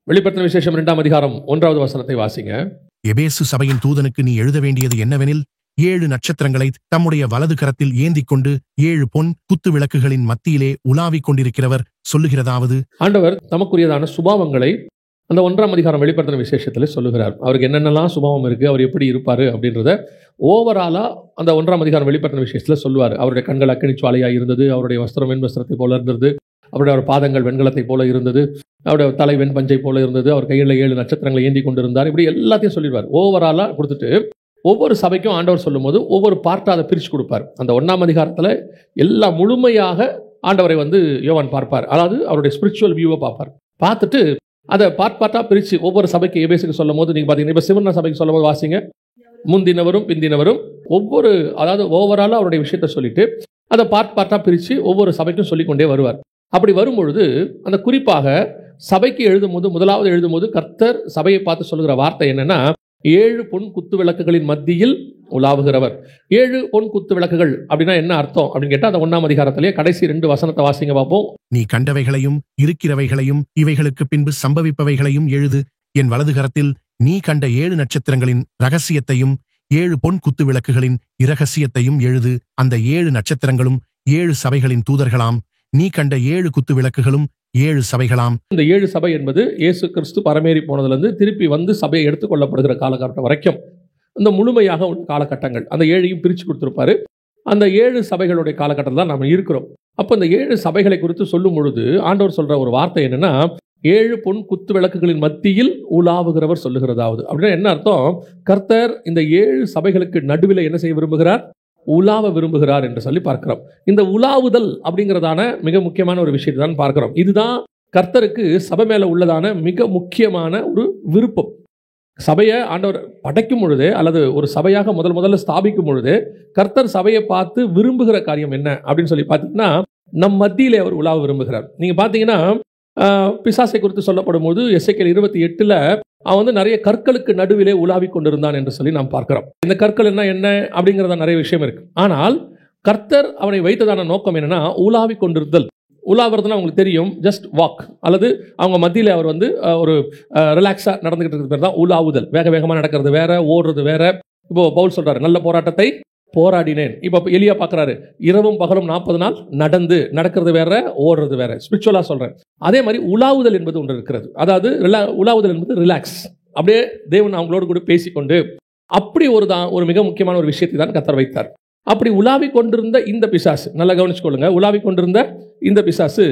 வெளிப்படுத்தின விசேஷம் 2ஆம் அதிகாரம் 1வது வசனத்தை வாசிங்க. எபேசு சபையின் தூதனுக்கு நீ எழுத வேண்டியது என்னவெனில், 7 நட்சத்திரங்களை தம்முடைய வலது கரத்தில் ஏந்திக் கொண்டு 7 பொன் குத்து விளக்குகளின் மத்தியிலே உலாவிக் கொண்டிருக்கிறவர் சொல்லுகிறதாவது, ஆண்டவர் தமக்குரியதான சுபாவங்களை அந்த 1ஆம் அதிகாரம் வெளிப்படுத்தின விசேஷத்தில் சொல்லுகிறார். அவருக்கு என்னென்னலாம் சுபாவம் இருக்கு, அவர் எப்படி இருப்பாரு அப்படின்றத ஓவராலா அந்த 1ஆம் அதிகாரம் வெளிப்படுத்தின விசேஷத்தில் சொல்லுவார். அவருடைய கண்கள் அக்கினிச்சுவாலையா இருந்தது, அவருடைய வஸ்திரம் வெண்வஸ்திரத்தை போல இருந்தது, அவருடைய பாதங்கள் வெண்கலத்தை போல இருந்தது, அவருடைய தலை வெண்பஞ்சை போல இருந்தது, அவர் கையில் 7 நட்சத்திரங்களை ஏந்தி கொண்டிருந்தார். இப்படி எல்லாத்தையும் சொல்லிடுவார். ஓவராலா கொடுத்துட்டு ஒவ்வொரு சபைக்கும் ஆண்டவர் சொல்லும் போது ஒவ்வொரு பார்ட்டா அதை பிரித்து கொடுப்பார். அந்த 1ஆம் அதிகாரத்தில் எல்லா முழுமையாக ஆண்டவரை யோவான் பார்ப்பார். அதாவது அவருடைய ஸ்பிரிச்சுவல் வியூவை பார்ப்பார். பார்த்துட்டு அதை பார்ட்டா பிரித்து ஒவ்வொரு சபைக்கு எபேசுக்கு சொல்லும் போது நீங்கள் பார்த்தீங்கன்னா, இப்போ சிவன சபைக்கு சொல்லும் போது வாசிங்க, முந்தினவரும் பிந்தினவரும் ஒவ்வொரு, அதாவது ஓவராலாக அவருடைய விஷயத்தை சொல்லிட்டு அதை பார்ட்டா பிரித்து ஒவ்வொரு சபைக்கும் சொல்லிக்கொண்டே வருவார். அப்படி வரும்பொழுது அந்த குறிப்பாக சபைக்கு எழுதும்போது, முதலாவது எழுதும்போது கர்த்தர் சபையை பார்த்து சொல்லுகிற வார்த்தை என்னன்னா, 7 பொன் குத்து விளக்குகளின் மத்தியில் உலாவுகிறவர். 7 பொன் குத்து விளக்குகள் அப்படின்னா என்ன அர்த்தம் அப்படின்னு கேட்டால், அந்த 1ஆம் அதிகாரத்திலேயே கடைசி 2 வசனத்தை வாசிங்க பார்ப்போம். நீ கண்டவைகளையும் இருக்கிறவைகளையும் இவைகளுக்கு பின்பு சம்பவிப்பவைகளையும் எழுது. என் வலது கரத்தில் நீ கண்ட 7 நட்சத்திரங்களின் இரகசியத்தையும் 7 பொன் குத்து விளக்குகளின் இரகசியத்தையும் எழுது. அந்த 7 நட்சத்திரங்களும் 7 சபைகளின் தூதர்களாம். நீ கண்ட 7 குத்து விளக்குகளும் 7 சபைகளாம். இந்த 7 சபை என்பது இயேசு கிறிஸ்து பரமேறி போனதிலிருந்து திருப்பி சபையை எடுத்துக்கொள்ளப்படுகிற காலகட்டம் வரைக்கும் இந்த முழுமையாக ஒரு காலகட்டங்கள். அந்த 7ஐயும் பிரித்து கொடுத்திருப்பாரு. அந்த 7 சபைகளுடைய காலகட்டத்தில் தான் நம்ம இருக்கிறோம். அப்போ இந்த 7 சபைகளை குறித்து சொல்லும் பொழுது ஆண்டவர் சொல்ற ஒரு வார்த்தை என்னன்னா, 7 பொன் குத்து விளக்குகளின் மத்தியில் உலாவுகிறவர் சொல்லுகிறதாவது. அப்படின்னா என்ன அர்த்தம்? கர்த்தர் இந்த 7 சபைகளுக்கு நடுவில் என்ன செய்ய விரும்புகிறார்? உலாவ விரும்புகிறார் என்று சொல்லி பார்க்கிறோம். இந்த உலாவுதல் அப்படிங்கிறதான மிக முக்கியமான ஒரு விஷயத்தை தான் பார்க்கிறோம். இதுதான் கர்த்தருக்கு சபை மேல உள்ளதான மிக முக்கியமான ஒரு விருப்பம். சபையை ஆண்டவர் படைக்கும் பொழுது, அல்லது ஒரு சபையாக முதல்ல ஸ்தாபிக்கும் பொழுது, கர்த்தர் சபையை பார்த்து விரும்புகிற காரியம் என்ன அப்படின்னு சொல்லி பார்த்தீங்கன்னா, நம் மத்தியிலே அவர் உலாவ விரும்புகிறார். நீங்க பார்த்தீங்கன்னா, பிசாசை குறித்து சொல்லப்படும் போது எசேக்கியேல் 28ல் அவன் நிறைய கற்களுக்கு நடுவிலே உலாவிக் கொண்டிருந்தான் என்று சொல்லி நாம் பார்க்கிறோம். இந்த கற்கள் என்ன அப்படிங்கிறத நிறைய விஷயம் இருக்கு. ஆனால் கர்த்தர் அவனை வைத்ததான நோக்கம் என்னன்னா, உலாவிக் கொண்டிருந்தல். உலாவுறதுன்னா உங்களுக்கு தெரியும், ஜஸ்ட் வாக், அல்லது அவங்க மத்தியில் அவர் ஒரு ரிலாக்ஸாக நடந்துகிட்டு இருக்கிறது பேர் தான் உலாவுதல். வேகமாக நடக்கிறது வேற, ஓடுறது வேற. இப்போ பவுல் சொல்றாரு, நல்ல போராட்டத்தை போராடினேன். இப்போ எலியா பார்க்குறாரு, இரவும் பகலும் 40 நாள் நடக்கிறது வேற, ஓடுறது வேற. ஸ்பிரிச்சுவலாக சொல்கிறேன். அதே மாதிரி உலாவுதல் என்பது ஒன்று இருக்கிறது. அதாவது உலாவுதல் என்பது ரிலாக்ஸ், அப்படியே தேவன் அவங்களோடு கூட பேசிக்கொண்டு, அப்படி ஒரு மிக முக்கியமான ஒரு விஷயத்தை தான் கர்த்தர் வைத்தார். அப்படி உலாவிக் கொண்டிருந்த இந்த பிசாசு, நல்லா கவனிச்சுக்கொள்ளுங்க, உலாவிக் கொண்டிருந்த இந்த பிசாசு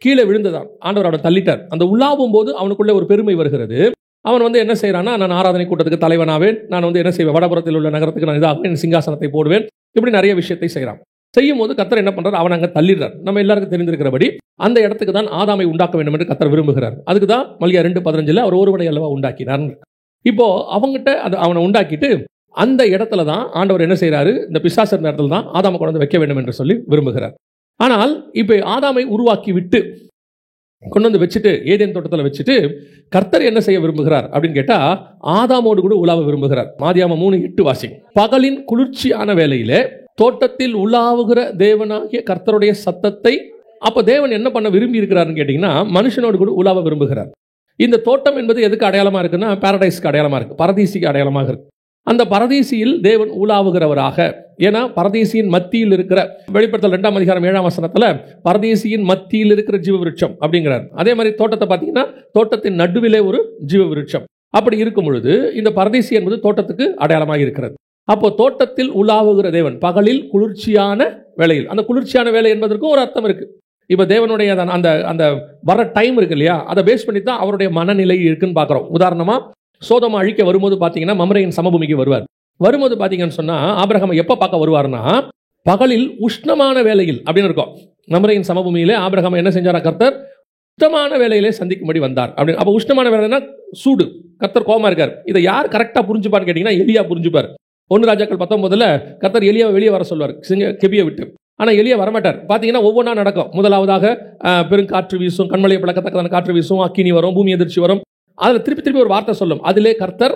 கீழே விழுந்ததான். ஆண்டவர் அவனை தள்ளிட்டார். அந்த உலாவும் போது அவனுக்குள்ளே ஒரு பெருமை வருகிறது. அவன் என்ன செய்யறான்னா, நான் ஆராதனை கூட்டத்துக்கு தலைவனாவேன், நான் என்ன செய்வேன், வடபுறத்தில் உள்ள நகரத்துக்கு நான் இதாகுவேன், என் சிங்காசனத்தை போடுவேன், இப்படி நிறைய விஷயத்தை செய்கிறான். செய்யும் போது கர்த்தர் என்ன பண்றார்? அவன் அங்கே தள்ளிடுறார். நம்ம எல்லாருக்கும் தெரிந்திருக்கிறபடி அந்த இடத்துக்கு தான் ஆதாமை உண்டாக்க வேண்டும் என்று கர்த்தர் விரும்புகிறார். அதுக்கு தான் மல்கியா 2:15 அவர் ஒருவனை அல்லவா உண்டாக்கினார். இப்போ அவங்ககிட்ட அவனை உண்டாக்கிட்டு அந்த இடத்துல தான் ஆண்டவர் என்ன செய்யறாரு? இந்த பிசாசு இருந்த இடத்துல தான் ஆதாமை கொண்டு வைக்க வேண்டும் என்று சொல்லி விரும்புகிறார். ஆனால் இப்போ ஆதாமை உருவாக்கி விட்டு கொண்டு வச்சுட்டு, ஏதேன் தோட்டத்தில் வச்சுட்டு, கர்த்தர் என்ன செய்ய விரும்புகிறார் அப்படின்னு கேட்டா, ஆதாமோடு கூட உலாவ விரும்புகிறார். ஆதியாகமம் 3:8 வாசிங்க. பகலின் குளிர்ச்சியான வேளையிலே தோட்டத்தில் உலாவுகிற தேவனாகிய கர்த்தருடைய சத்தத்தை, அப்ப தேவன் என்ன பண்ண விரும்பி இருக்கிறாருன்னு கேட்டீங்கன்னா, மனுஷனோடு கூட உலாவ விரும்புகிறார். இந்த தோட்டம் என்பது எதுக்கு அடையாளமா இருக்குன்னா, பாரடைஸ்க்கு அடையாளமா இருக்கு, பரதீசிக்கு அடையாளமாக இருக்கு. அந்த பரதீசியில் தேவன் உலாவுகிறவராக, ஏன்னா பரதீசியின் மத்தியில் இருக்கிற, வெளிப்படுத்தல் 2ஆம் அதிகாரம் 7ஆம் வசனத்துல பரதீசியின் மத்தியில் இருக்கிற ஜீவ விருட்சம் அப்படிங்கிறார். அதே மாதிரி தோட்டத்தை பார்த்தீங்கன்னா, தோட்டத்தின் நடுவிலே ஒரு ஜீவ விருட்சம். அப்படி இருக்கும் பொழுது இந்த பரதீசி என்பது தோட்டத்துக்கு அடையாளமாக இருக்கிறது. அப்போ தோட்டத்தில் உலாவுகிற தேவன் பகலில் குளிர்ச்சியான வேளையில், அந்த குளிர்ச்சியான வேலை என்பதற்கும் ஒரு அர்த்தம் இருக்கு. இப்போ தேவனுடைய அந்த அந்த வர டைம் இருக்கு இல்லையா, அதை பேஸ் பண்ணி தான் அவருடைய மனநிலை இருக்குன்னு பார்க்குறோம். உதாரணமா சோதோமை அழிக்க வரும்போது பார்த்தீங்கன்னா, மம்ரேயின் சமபூமிக்கு வரும்போது பார்த்தீங்கன்னு சொன்னால், ஆபிரகாமை எப்போ பார்க்க வருவார்னா, பகலில் உஷ்ணமான வேளையில் அப்படின்னு இருக்கும். மம்ரேயின் சமபூமியிலே ஆபிரகாம் என்ன செஞ்சாரா? கர்த்தர் உஷ்ணமான வேளையிலே சந்திக்கும்படி வந்தார் அப்படின்னு. அப்போ உஷ்ணமான வேலைன்னா சூடு, கர்த்தர் கோபமா இருக்கார். இதை யார் கரெக்டாக புரிஞ்சுப்பான்னு கேட்டிங்கன்னா, எலியா புரிஞ்சுப்பார். 1 ராஜாக்கள் 19 கர்த்தர் எலியாவை வெளியே வர சொல்வார் கெபியை விட்டு. ஆனால் எலியா வரமாட்டார். பார்த்தீங்கன்னா ஒவ்வொன்றா நடக்கும். முதலாவதாக பெருங்காற்று வீசும், கண்மலையை பிளக்கத்தக்கதான காற்று வீசும், அக்கினி வரும், பூமி எதிர்ச்சி வரும். அதில் திருப்பி ஒரு வார்த்தை சொல்லும், அதிலே கர்த்தர்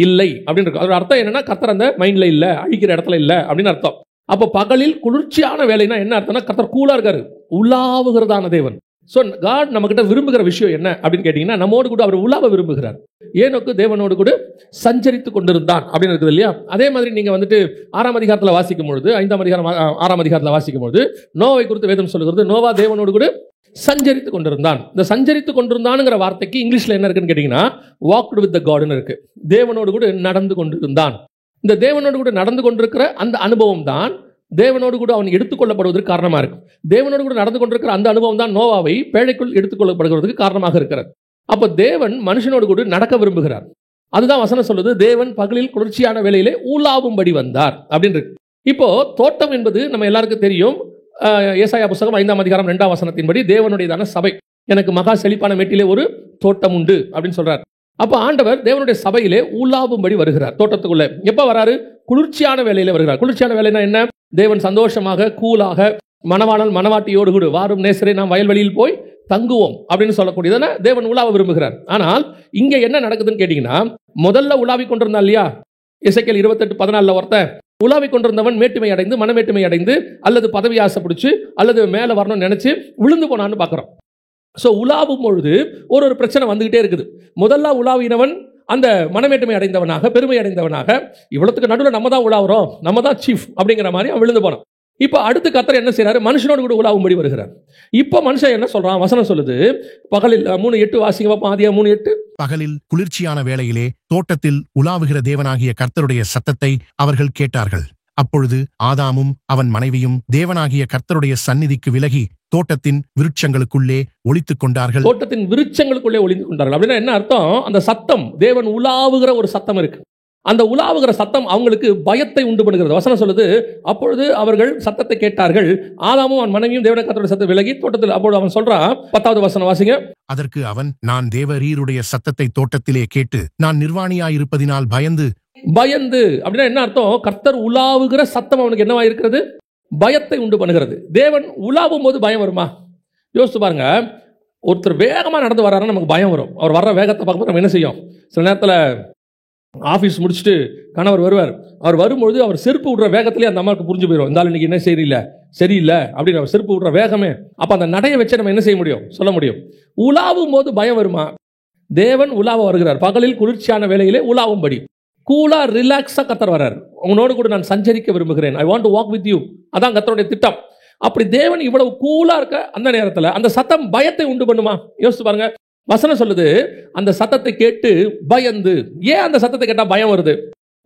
இல்லை அப்படின்னு இருக்கும். அதோட அர்த்தம் என்னன்னா, கர்த்தர் அந்த மைண்ட்ல இல்லை, அழிக்கிற இடத்துல இல்லை அப்படின்னு அர்த்தம். அப்போ பகலில் குளிர்ச்சியான வேலைனா என்ன அர்த்தம்னா, கர்த்தர் கூலா இருக்காரு, உலாவுகிறதான தேவன். ஸோ காட் நம்மகிட்ட விரும்புகிற விஷயம் என்ன அப்படின்னு கேட்டிங்கன்னா, நம்மோடு கூட அவர் உலாவ விரும்புகிறார். ஏனோக்கு தேவனோடு கூட சஞ்சரித்து கொண்டிருந்தான் அப்படின்னு இருக்குது இல்லையா? அதே மாதிரி நீங்கள் வந்துட்டு 6ஆம் அதிகாரத்தில் வாசிக்கும் பொழுது, 5ஆம் அதிகாரம் 6ஆம் அதிகாரத்தில் வாசிக்கும் பொழுது நோவை குறித்து வேதம் சொல்லுகிறது, நோவா தேவனோடு கூட சஞ்சரித்து கொண்டிருந்தான். இந்த சஞ்சரித்து கொண்டிருந்தான்ங்கிற வார்த்தைக்கு இங்கிலீஷில் என்ன இருக்குன்னு கேட்டிங்கன்னா, வாக்டு வித் த காட்னு இருக்கு. தேவனோடு கூட நடந்து கொண்டிருந்தான். இந்த தேவனோடு கூட நடந்து கொண்டிருக்கிற அந்த அனுபவம் தான் தேவனோடு கூட அவன் எடுத்துக்கொள்ளப்படுவதற்கு காரணமாக இருக்கும். தேவனோடு கூட நடந்து கொண்டிருக்கிற அந்த அனுபவம் தான் நோவாவை பேழைக்குள் எடுத்துக்கொள்ளப்படுவதற்கு காரணமாக இருக்கிறது. அப்போ தேவன் மனுஷனோடு கூட நடக்க விரும்புகிறார். அதுதான் வசனம் சொல்லுது, தேவன் பகலில் குளிர்ச்சியான வேளையிலே ஊலாவும்படி வந்தார் அப்படின்னு. இப்போ தோட்டம் என்பது நம்ம எல்லாருக்கும் தெரியும். ஏசாயா புத்தகம் 5ஆம் அதிகாரம் 2ஆம் வசனத்தின்படி தேவனுடையதான சபை, எனக்கு மகா செழிப்பான மேட்டிலே ஒரு தோட்டம் உண்டு அப்படின்னு சொல்றார். அப்போ ஆண்டவர் தேவனுடைய சபையிலே ஊலாவும்படி வருகிறார். தோட்டத்துக்குள்ள எப்போ வராரு? குளிர்ச்சியான வேலையில வருகிறார். குளிர்ச்சியான வேலைன்னா என்ன? தேவன் சந்தோஷமாக கூலாக மணவாளன் மணவாட்டியோடு கூட வாரும் நேசரே நாம் வயல்வெளியில் போய் தங்குவோம் அப்படின்னு சொல்லக்கூடியதான தேவன் உலாவ விரும்புகிறார். ஆனால் இங்க என்ன நடக்குதுன்னு கேட்டீங்கன்னா, முதல்ல உலாவி கொண்டிருந்தா இல்லையா, எசேக்கியேல் 28:14 ஒருத்தன் உலாவி கொண்டிருந்தவன் மேட்டுமை அடைந்து மனமேட்டுமை அடைந்து அல்லது பதவி ஆசை பிடிச்சு அல்லது மேலே வரணும்னு நினைச்சு விழுந்து போனான்னு பார்க்குறோம். ஸோ உலாவும் பொழுது ஒரு பிரச்சனை வந்துகிட்டே இருக்குது. முதல்ல உலாவினவன் அந்த மனமேட்டுமை அடைந்தவனாக பெருமை அடைந்தவனாக, இவ்வளவுக்கு நடுவில் நம்ம தான் உலாவுறோம், நம்ம தான் சீஃப் அப்படிங்கிற மாதிரி அவன் விழுந்து போனான். இப்போ அடுத்து கர்த்தர் என்ன செய்யறாரு? மனுஷனோடு கூட உலாவும்படி வருகிறார். இப்போ மனுஷன் என்ன சொல்றான்? வசனம் சொல்லுது, பகலில் 3:8 வாசிங்க பார்ப்போம். ஆதியா 3:8. பகலில் குளிர்ச்சியான வேளையிலே தோட்டத்தில் உலாவுகிற தேவனாகிய கர்த்தருடைய சத்தத்தை அவர்கள் கேட்டார்கள். அப்பொழுது ஆதாமும் அவன் மனைவியும் தேவனாகிய கர்த்தருடைய சந்நிதிக்கு விலகி தோட்டத்தின் விருட்சங்களுக்குள்ளே ஒளித்துக் கொண்டார்கள். தோட்டத்தின் விருட்சங்களுக்குள்ளே ஒளிந்து கொண்டார்கள் அப்படின்னா என்ன அர்த்தம்? அந்த சத்தம், தேவன் உலாவுகிற ஒரு சத்தம் இருக்கு. அந்த உலாவுகிற சத்தம் அவங்களுக்கு பயத்தை உண்டு பண்ணுகிறது. வசனம் சொல்லுது, அப்பொழுது அவர்கள் சத்தத்தை கேட்டார்கள், ஆதாமும் அவன் மனைவியும் தேவனுடைய கர்த்தருடைய சத்தத்தை விலகி தோட்டத்தில். அப்பொழுது அவன் சொல்றான், 10வது வசனம் வாசிங்க. அதற்கு அவன், நான் தேவரீருடைய சத்தத்தை தோட்டத்திலே கேட்டு நான் நிர்வாணியாயிருப்பதினால் பயந்து. அப்படின்னா என்ன அர்த்தம்? கர்த்தர் உலாவுகிற சத்தம் அவனுக்கு என்னவா இருக்கிறது? பயத்தை உண்டு பண்ணுகிறது. தேவன் உலாவும் போது பயம் வருமா? யோசித்து பாருங்க. ஒருத்தர் வேகமாக நடந்து வர்றாருன்னா நமக்கு பயம் வரும். அவர் வர்ற வேகத்தை பார்க்கும்போது நம்ம என்ன செய்யும்? சில நேரத்தில் ஆஃபீஸ் முடிச்சுட்டு கணவர் வருவார். அவர் வரும்பொழுது அவர் செருப்பு விடுற வேகத்திலே அந்த அம்மாவுக்கு புரிஞ்சு போயிடும், இந்த ஆள் இன்னைக்கு என்ன சரியில்லை அப்படின்னு. அவர் செருப்பு விடுற வேகமே அப்போ அந்த நடையை வச்சு நம்ம என்ன செய்ய முடியும்? சொல்ல முடியும். உலாவும் போது பயம் வருமா? தேவன் உலாவ வருகிறார். பகலில் குளிர்ச்சியான வேளையிலே உலாவும்படி கூலா ரிலாக்ஸா கர்த்தர் வர்றார். உன்னோடு கூட நான் சஞ்சரிக்க விரும்புகிறேன். I want to walk with you. அதான் கர்த்தருடைய திட்டம். அப்படி தேவன் இவ்வளவு கூலா இருக்க அந்த நேரத்தில் அந்த சத்தம் பயத்தை உண்டு பண்ணுமா? யோசிச்சு பாருங்க. வசனம் சொல்லுது, அந்த சத்தத்தை கேட்டு பயந்து. ஏன் அந்த சத்தத்தை கேட்டா பயம் வருது?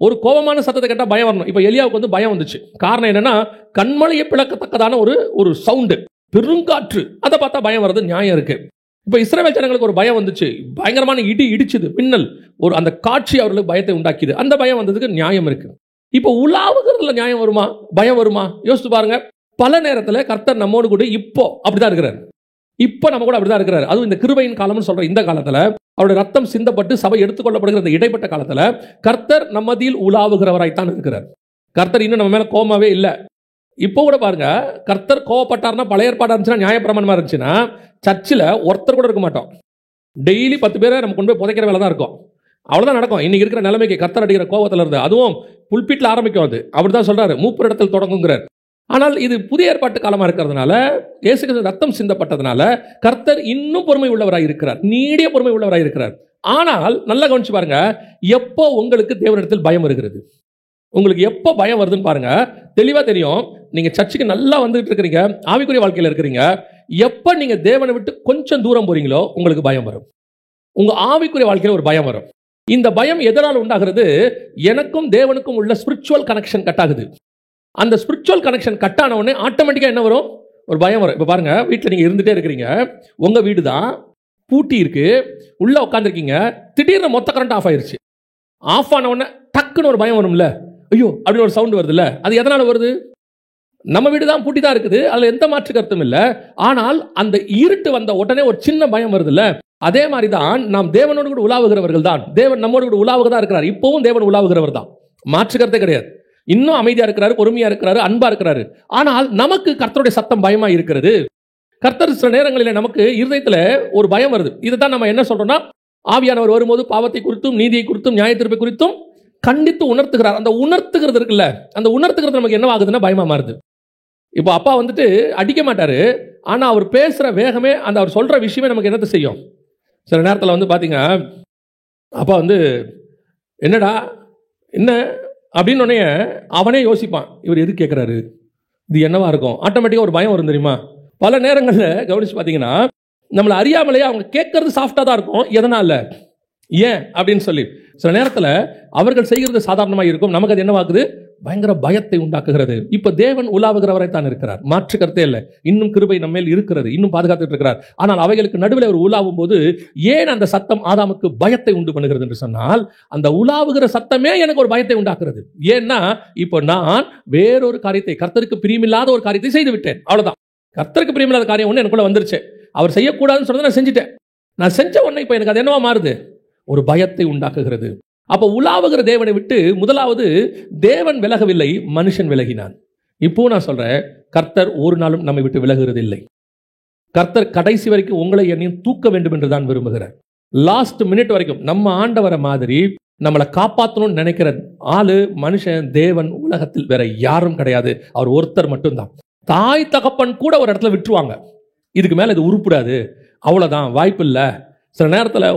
ஒரு கோபமான சத்தத்தை கேட்டா பயம் வரணும். இப்போ எலியாவுக்கு வந்து பயம் வந்துச்சு. காரணம் என்னன்னா, கண்மலையை பிளக்கத்தக்கதான ஒரு சவுண்டு, பெருங்காற்று, அதை பார்த்தா பயம் வருது, நியாயம் இருக்கு. இப்போ இஸ்ரவேல் ஜனங்களுக்கு ஒரு பயம் வந்துச்சு, பயங்கரமான இடி இடிச்சுது, மின்னல், ஒரு அந்த காட்சி அவர்களுக்கு பயத்தை உண்டாக்கிது. அந்த பயம் வந்ததுக்கு நியாயம் இருக்கு. இப்போ உலாவுகிறதுல நியாயம் வருமா? பயம் வருமா? யோசிச்சு பாருங்க. பல நேரத்தில் கர்த்தர் நம்மோடு கூட இப்போ அப்படிதான் இருக்கிறார். இப்போ நம்ம கூட அப்படிதான் இருக்கிறார். அதுவும் இந்த கிருபையின் காலம்னு சொல்ற இந்த காலத்தில், அவருடைய ரத்தம் சிந்தப்பட்டு சபை எடுத்துக்கொள்ளப்படுகிற இந்த இடைப்பட்ட காலத்தில் கர்த்தர் நம்மதில் உலாவுகிறவராய்த்தான் இருக்கிறார். கர்த்தர் இன்னும் நம்ம மேல கோபமாவே இல்லை. இப்போ கூட பாருங்க, கர்த்தர் கோவப்பட்டார்னா, பழைய ஏற்பாடா இருந்துச்சுன்னா, நியாயப்பிரமாணமா இருந்துச்சுன்னா, சர்ச்சில் ஒருத்தர் கூட இருக்க மாட்டோம். டெய்லி 10 பேரை நம்ம கொண்டு போய் புதைக்கிற வேலை தான் இருக்கும். அவ்வளோதான் நடக்கும். இன்னைக்கு இருக்கிற நிலைமைக்கு கர்த்தர் அடிக்கிற கோபத்தில் இருந்து, அதுவும் புல்பீட்டில் ஆரம்பிக்கும். அது அப்படிதான் சொல்றாரு, மூப்பர் இடத்தில் தொடங்குங்கிறார். ஆனால் இது புதிய ஏற்பாட்டு காலமாக இருக்கிறதுனால, இயேசு கிறிஸ்து ரத்தம் சிந்தப்பட்டதுனால கர்த்தர் இன்னும் பொறுமை உள்ளவராக இருக்கிறார், நீடிய பொறுமை உள்ளவராக இருக்கிறார். ஆனால் நல்லா கவனிச்சு பாருங்க, எப்போ உங்களுக்கு தேவனிடத்தில் பயம் வருகிறது? உங்களுக்கு எப்போ பயம் வருதுன்னு பாருங்க. தெளிவாக தெரியும். நீங்க சர்ச்சுக்கு நல்லா வந்துட்டு இருக்கிறீங்க, ஆவிக்குரிய வாழ்க்கையில் இருக்கிறீங்க. எப்போ நீங்க தேவனை விட்டு கொஞ்சம் தூரம் போறீங்களோ உங்களுக்கு பயம் வரும். உங்க ஆவிக்குரிய வாழ்க்கையில் ஒரு பயம் வரும். இந்த பயம் எதனால் உண்டாகிறது? எனக்கும் தேவனுக்கும் உள்ள ஸ்பிரிச்சுவல் கனெக்ஷன் கட் ஆகுது. அந்த ஸ்பிரிச்சுவல் கனெக்ஷன் கட் ஆன உடனே ஆட்டோமேட்டிக்காக என்ன வரும்? ஒரு பயம் வரும். இப்போ பாருங்க, வீட்டில் நீங்கள் இருந்துகிட்டே இருக்கிறீங்க, உங்கள் வீடு தான் பூட்டி இருக்கு, உள்ளே உட்காந்துருக்கீங்க, திடீர்னு மொத்த கரண்ட் ஆஃப் ஆயிருச்சு. ஆஃப் ஆன உடனே டக்குன்னு ஒரு பயம் வரும்ல, ஐயோ அப்படின்னு ஒரு சவுண்ட் வருதுல்ல. அது எதனால் வருது? நம்ம வீடு தான் பூட்டி தான் இருக்குது, அதில் எந்த மாற்று கருத்தும் இல்லை. ஆனால் அந்த இருட்டு வந்த உடனே ஒரு சின்ன பயம் வருதுல்ல. அதே மாதிரி தான் நாம் தேவனோடு கூட உலாவுகிறவர்கள் தான். தேவன் நம்மோடு கூட உலாவுக தான் இருக்கிறார். இப்போவும் தேவன் உலாவுகிறவர் தான், மாற்று கருத்தே கிடையாது. இன்னும் அமைதியா இருக்கிறாரு, பொறுமையா இருக்கிறாரு, அன்பா இருக்கிறாரு. ஆனால் நமக்கு கர்த்தருடைய சத்தம் பயமா இருக்கிறது. கர்த்தர் சில நேரங்களில் நமக்கு இருதயத்துல ஒரு பயம் வருது. இதுதான் நம்ம என்ன சொல்றோம்னா, ஆவியானவர் வரும்போது பாவத்தை குறித்தும் நீதியை குறித்தும் நியாயத்தீர்ப்பை குறித்தும் கண்டித்து உணர்த்துகிறார். அந்த உணர்த்துகிறது இருக்குல்ல, அந்த உணர்த்துகிறது நமக்கு என்ன ஆகுதுன்னா பயமா மாறுது. இப்போ அப்பா வந்துட்டு அடிக்க மாட்டாரு, ஆனா அவர் பேசுற வேகமே, அந்த அவர் சொல்ற விஷயமே நமக்கு என்னத்தை செய்யும். சில நேரத்தில் வந்து பாத்தீங்க, அப்பா வந்து என்னடா என்ன அப்படின்னு உடனே அவனே யோசிப்பான், இவர் எது கேட்குறாரு, இது என்னவா இருக்கும். ஆட்டோமேட்டிக்காக ஒரு பயம் வரும் தெரியுமா. பல நேரங்களில் கவனிச்சு பார்த்தீங்கன்னா, நம்மளை அறியாமலேயே அவங்க கேட்கறது சாஃப்டாக தான் இருக்கும். எதனால, ஏன் அப்படின்னு சொல்லி சில நேரத்தில் அவர்கள் செய்கிறது சாதாரணமாக இருக்கும், நமக்கு அது என்னவாக்குது, பயங்கர பயத்தை உண்டாக்குகிறது. இப்போ தேவன் உலாவுகிறவரை தான் இருக்கிறார், மாற்று கருத்தே இல்லை. இன்னும் கிருபை நம்ம மேல் இருக்கிறது, இன்னும் பாதுகாத்துட்டு இருக்கிறார். ஆனால் அவைகளுக்கு நடுவில் ஒரு உலாவும் போது ஏன் அந்த சத்தம் ஆதாமுக்கு பயத்தை உண்டு பண்ணுகிறது என்று சொன்னால், அந்த உலாவுகிற சத்தமே எனக்கு ஒரு பயத்தை உண்டாக்குறது. ஏன்னா இப்போ நான் வேறொரு காரியத்தை, கர்த்தருக்கு பிரியமில்லாத ஒரு காரியத்தை செய்து விட்டேன், அவ்வளவுதான். கர்த்தருக்கு பிரியமில்லாத காரியம் ஒன்று எனக்குள்ள வந்துருச்சு, அவர் செய்யக்கூடாதுன்னு சொன்னதை நான் செஞ்சுட்டேன். நான் செஞ்ச உடனே இப்போ எனக்கு அது என்னவா மாறுது, ஒரு பயத்தை உண்டாக்குகிறது. அப்போ உலாவுகிற தேவனை விட்டு முதலாவது தேவன் விலகவில்லை, மனுஷன் விலகினான். இப்போ நான் சொல்றேன், கர்த்தர் ஒரு நாளும் நம்மை விட்டு விலகுகிறது இல்லை. கர்த்தர் கடைசி வரைக்கும் உங்களை என்னையும் தூக்க வேண்டும் என்று தான் விரும்புகிறார். லாஸ்ட் மினிட் வரைக்கும் நம்ம ஆண்டவரை மாதிரி நம்மளை காப்பாற்றணும்னு நினைக்கிற ஆளு மனுஷன், தேவன் உலகத்தில் வேற யாரும் கிடையாது, அவர் ஒருத்தர் மட்டும்தான். தாய் தகப்பன் கூட ஒரு இடத்துல விட்டுருவாங்க, இதுக்கு மேல இது உருப்படாது, அவ்வளவுதான், வாய்ப்பு இல்லை. சில நேரத்தில்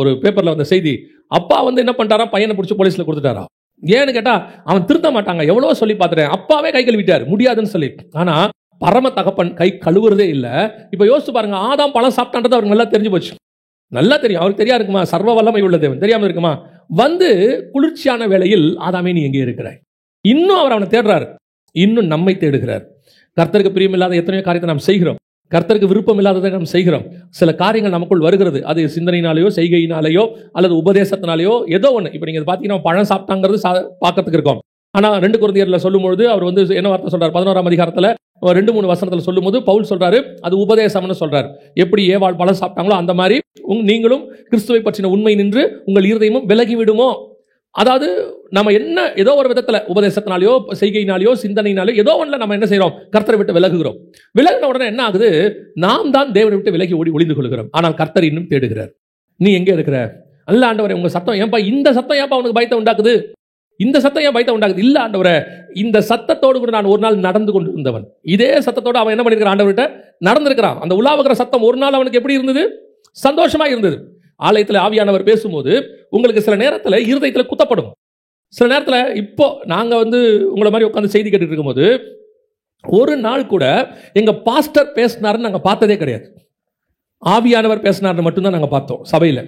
ஒரு பேப்பர்ல வந்த செய்தி, அப்பா வந்து என்ன பண்ணிட்டாரா, பையனை பிடிச்சி போலீஸ்ல கொடுத்துட்டாரா. ஏன்னு கேட்டா அவன் திருத்த மாட்டாங்க, எவ்வளவோ சொல்லி பார்த்துட்டேன், அப்பாவே கை கழுவிட்டார் முடியாதுன்னு சொல்லி. ஆனா பரம தகப்பன் கை கழுவுறதே இல்லை. இப்போ யோசிச்சு பாருங்க, ஆதாம் பழம் சாப்பிட்டான்றது அவருக்கு நல்லா தெரிஞ்சு போச்சு, நல்லா தெரியும். அவருக்கு தெரியா இருக்குமா, சர்வ வல்லமை உள்ள தேவன் தெரியாம இருக்குமா. வந்து குளிர்ச்சியான வேளையில், ஆதாமே நீ எங்கே இருக்கிறாய், இன்னும் அவர் அவனை தேடுறாரு, இன்னும் நம்மை தேடுகிறார். கர்த்தருக்கு பிரியமில்லாத எத்தனையோ காரியத்தை நாம் செய்கிறோம், கர்த்தருக்கு விருப்பம் இல்லாததை நாம் செய்கிறோம். சில காரியங்கள் நமக்குள் வருகிறது, அது சிந்தனையினாலேயோ செய்கையினாலேயோ அல்லது உபதேசத்தினாலேயோ ஏதோ ஒன்று. இப்போ நீங்கள் பார்த்தீங்கன்னா பழம் சாப்பிட்டாங்கிறது பார்க்கறதுக்கு இருக்கும். ஆனால் 2 கொரிந்தியரில் சொல்லும்போது அவர் வந்து என்ன வார்த்தை சொல்றார், 11ஆம் அதிகாரத்தில் 2-3 வசனத்தில் சொல்லும்போது பவுல் சொல்றாரு, அது உபதேசம்னு சொல்றாரு. எப்படி ஏவாள் பழம் சாப்பிட்டாங்களோ அந்த மாதிரி நீங்களும் கிறிஸ்துவை பற்றின உண்மை நின்று உங்கள் இருதயமும் விலகி விடுமோ. அதாவது நம்ம என்ன ஏதோ ஒரு விதத்தில் உபதேசத்தினாலேயோ செய்கையினாலேயோ சிந்தனையினாலேயோ ஏதோ ஒன்றில் நம்ம என்ன செய்கிறோம், கர்த்தரை விட்டு விலகுகிறோம். விலகின உடனே என்ன ஆகுது, நாம் தான் தேவனை விட்டு விலகி ஒளிந்து கொள்கிறோம். ஆனால் கர்த்தர் இன்னும் தேடுகிறார். நீ எங்கே இருக்கிற, அல்ல ஆண்டவரே உங்க சத்தம் ஏன்பா, இந்த சத்தம் ஏன்பா உனக்கு பயத்தை உண்டாக்குது, இந்த சத்தம் ஏன் பயத்தை உண்டாக்குது. இல்ல ஆண்டவரே, இந்த சத்தத்தோடு கூட நான் ஒரு நாள் நடந்து கொண்டு இருந்தவன். இதே சத்தத்தோடு அவன் என்ன பண்ணிருக்கிறான், ஆண்டவர்கிட்ட நடந்திருக்கிறான். அந்த உலாவுகிற சத்தம் ஒரு நாள் அவனுக்கு எப்படி இருந்தது, சந்தோஷமா இருந்தது. ஆலயத்தில் ஆவியானவர் பேசும்போது உங்களுக்கு சில நேரத்தில் இருதயத்தில் குத்தப்படும். சில நேரத்தில் இப்போ நாங்கள் வந்து உங்களை மாதிரி உட்காந்து செய்தி கேட்டுட்டு இருக்கும்போது ஒரு நாள் கூட எங்கள் பாஸ்டர் பேசினாருன்னு நாங்கள் பார்த்ததே கிடையாது. ஆவியானவர் பேசினார்னு மட்டும்தான் நாங்கள் பார்த்தோம் சபையில்.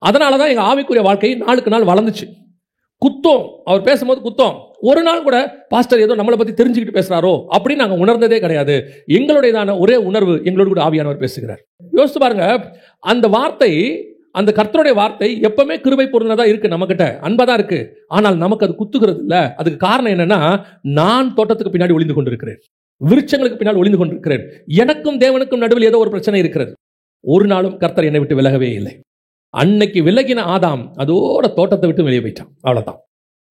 அதனால தான் எங்கள் ஆவிக்குரிய வாழ்க்கை நாளுக்கு நாள் வளர்ந்துச்சு. குத்தம், அவர் பேசும்போது குத்தம். ஒரு நாள் கூட பாஸ்டர் ஏதோ நம்மளை பற்றி தெரிஞ்சுக்கிட்டு பேசுகிறாரோ அப்படின்னு நாங்கள் உணர்ந்ததே கிடையாது. எங்களுடையதான ஒரே உணர்வு, எங்களோடு கூட ஆவியானவர் பேசுகிறார். யோசித்து பாருங்க, அந்த வார்த்தை, அந்த கர்த்தருடைய வார்த்தை எப்பவுமே கிருபை பொருந்ததா இருக்கு, நம்மகிட்ட அன்பா தான் இருக்கு. ஆனால் நமக்கு அது குத்துகிறது இல்ல. அதுக்கு காரணம் என்னன்னா, நான் தோட்டத்துக்கு பின்னாடி ஒளிந்து கொண்டிருக்கிறேன், விருட்சங்களுக்கு பின்னால் ஒளிந்து கொண்டிருக்கிறேன். எனக்கும் தேவனுக்கும் நடுவில் ஏதோ ஒரு பிரச்சனை இருக்கிறது. ஒரு நாளும் கர்த்தர் என்னை விட்டு விலகவே இல்லை. அன்னைக்கு விலகின ஆதாம் அதோட தோட்டத்தை விட்டு வெளியே போயிட்டான், அவ்வளவுதான்.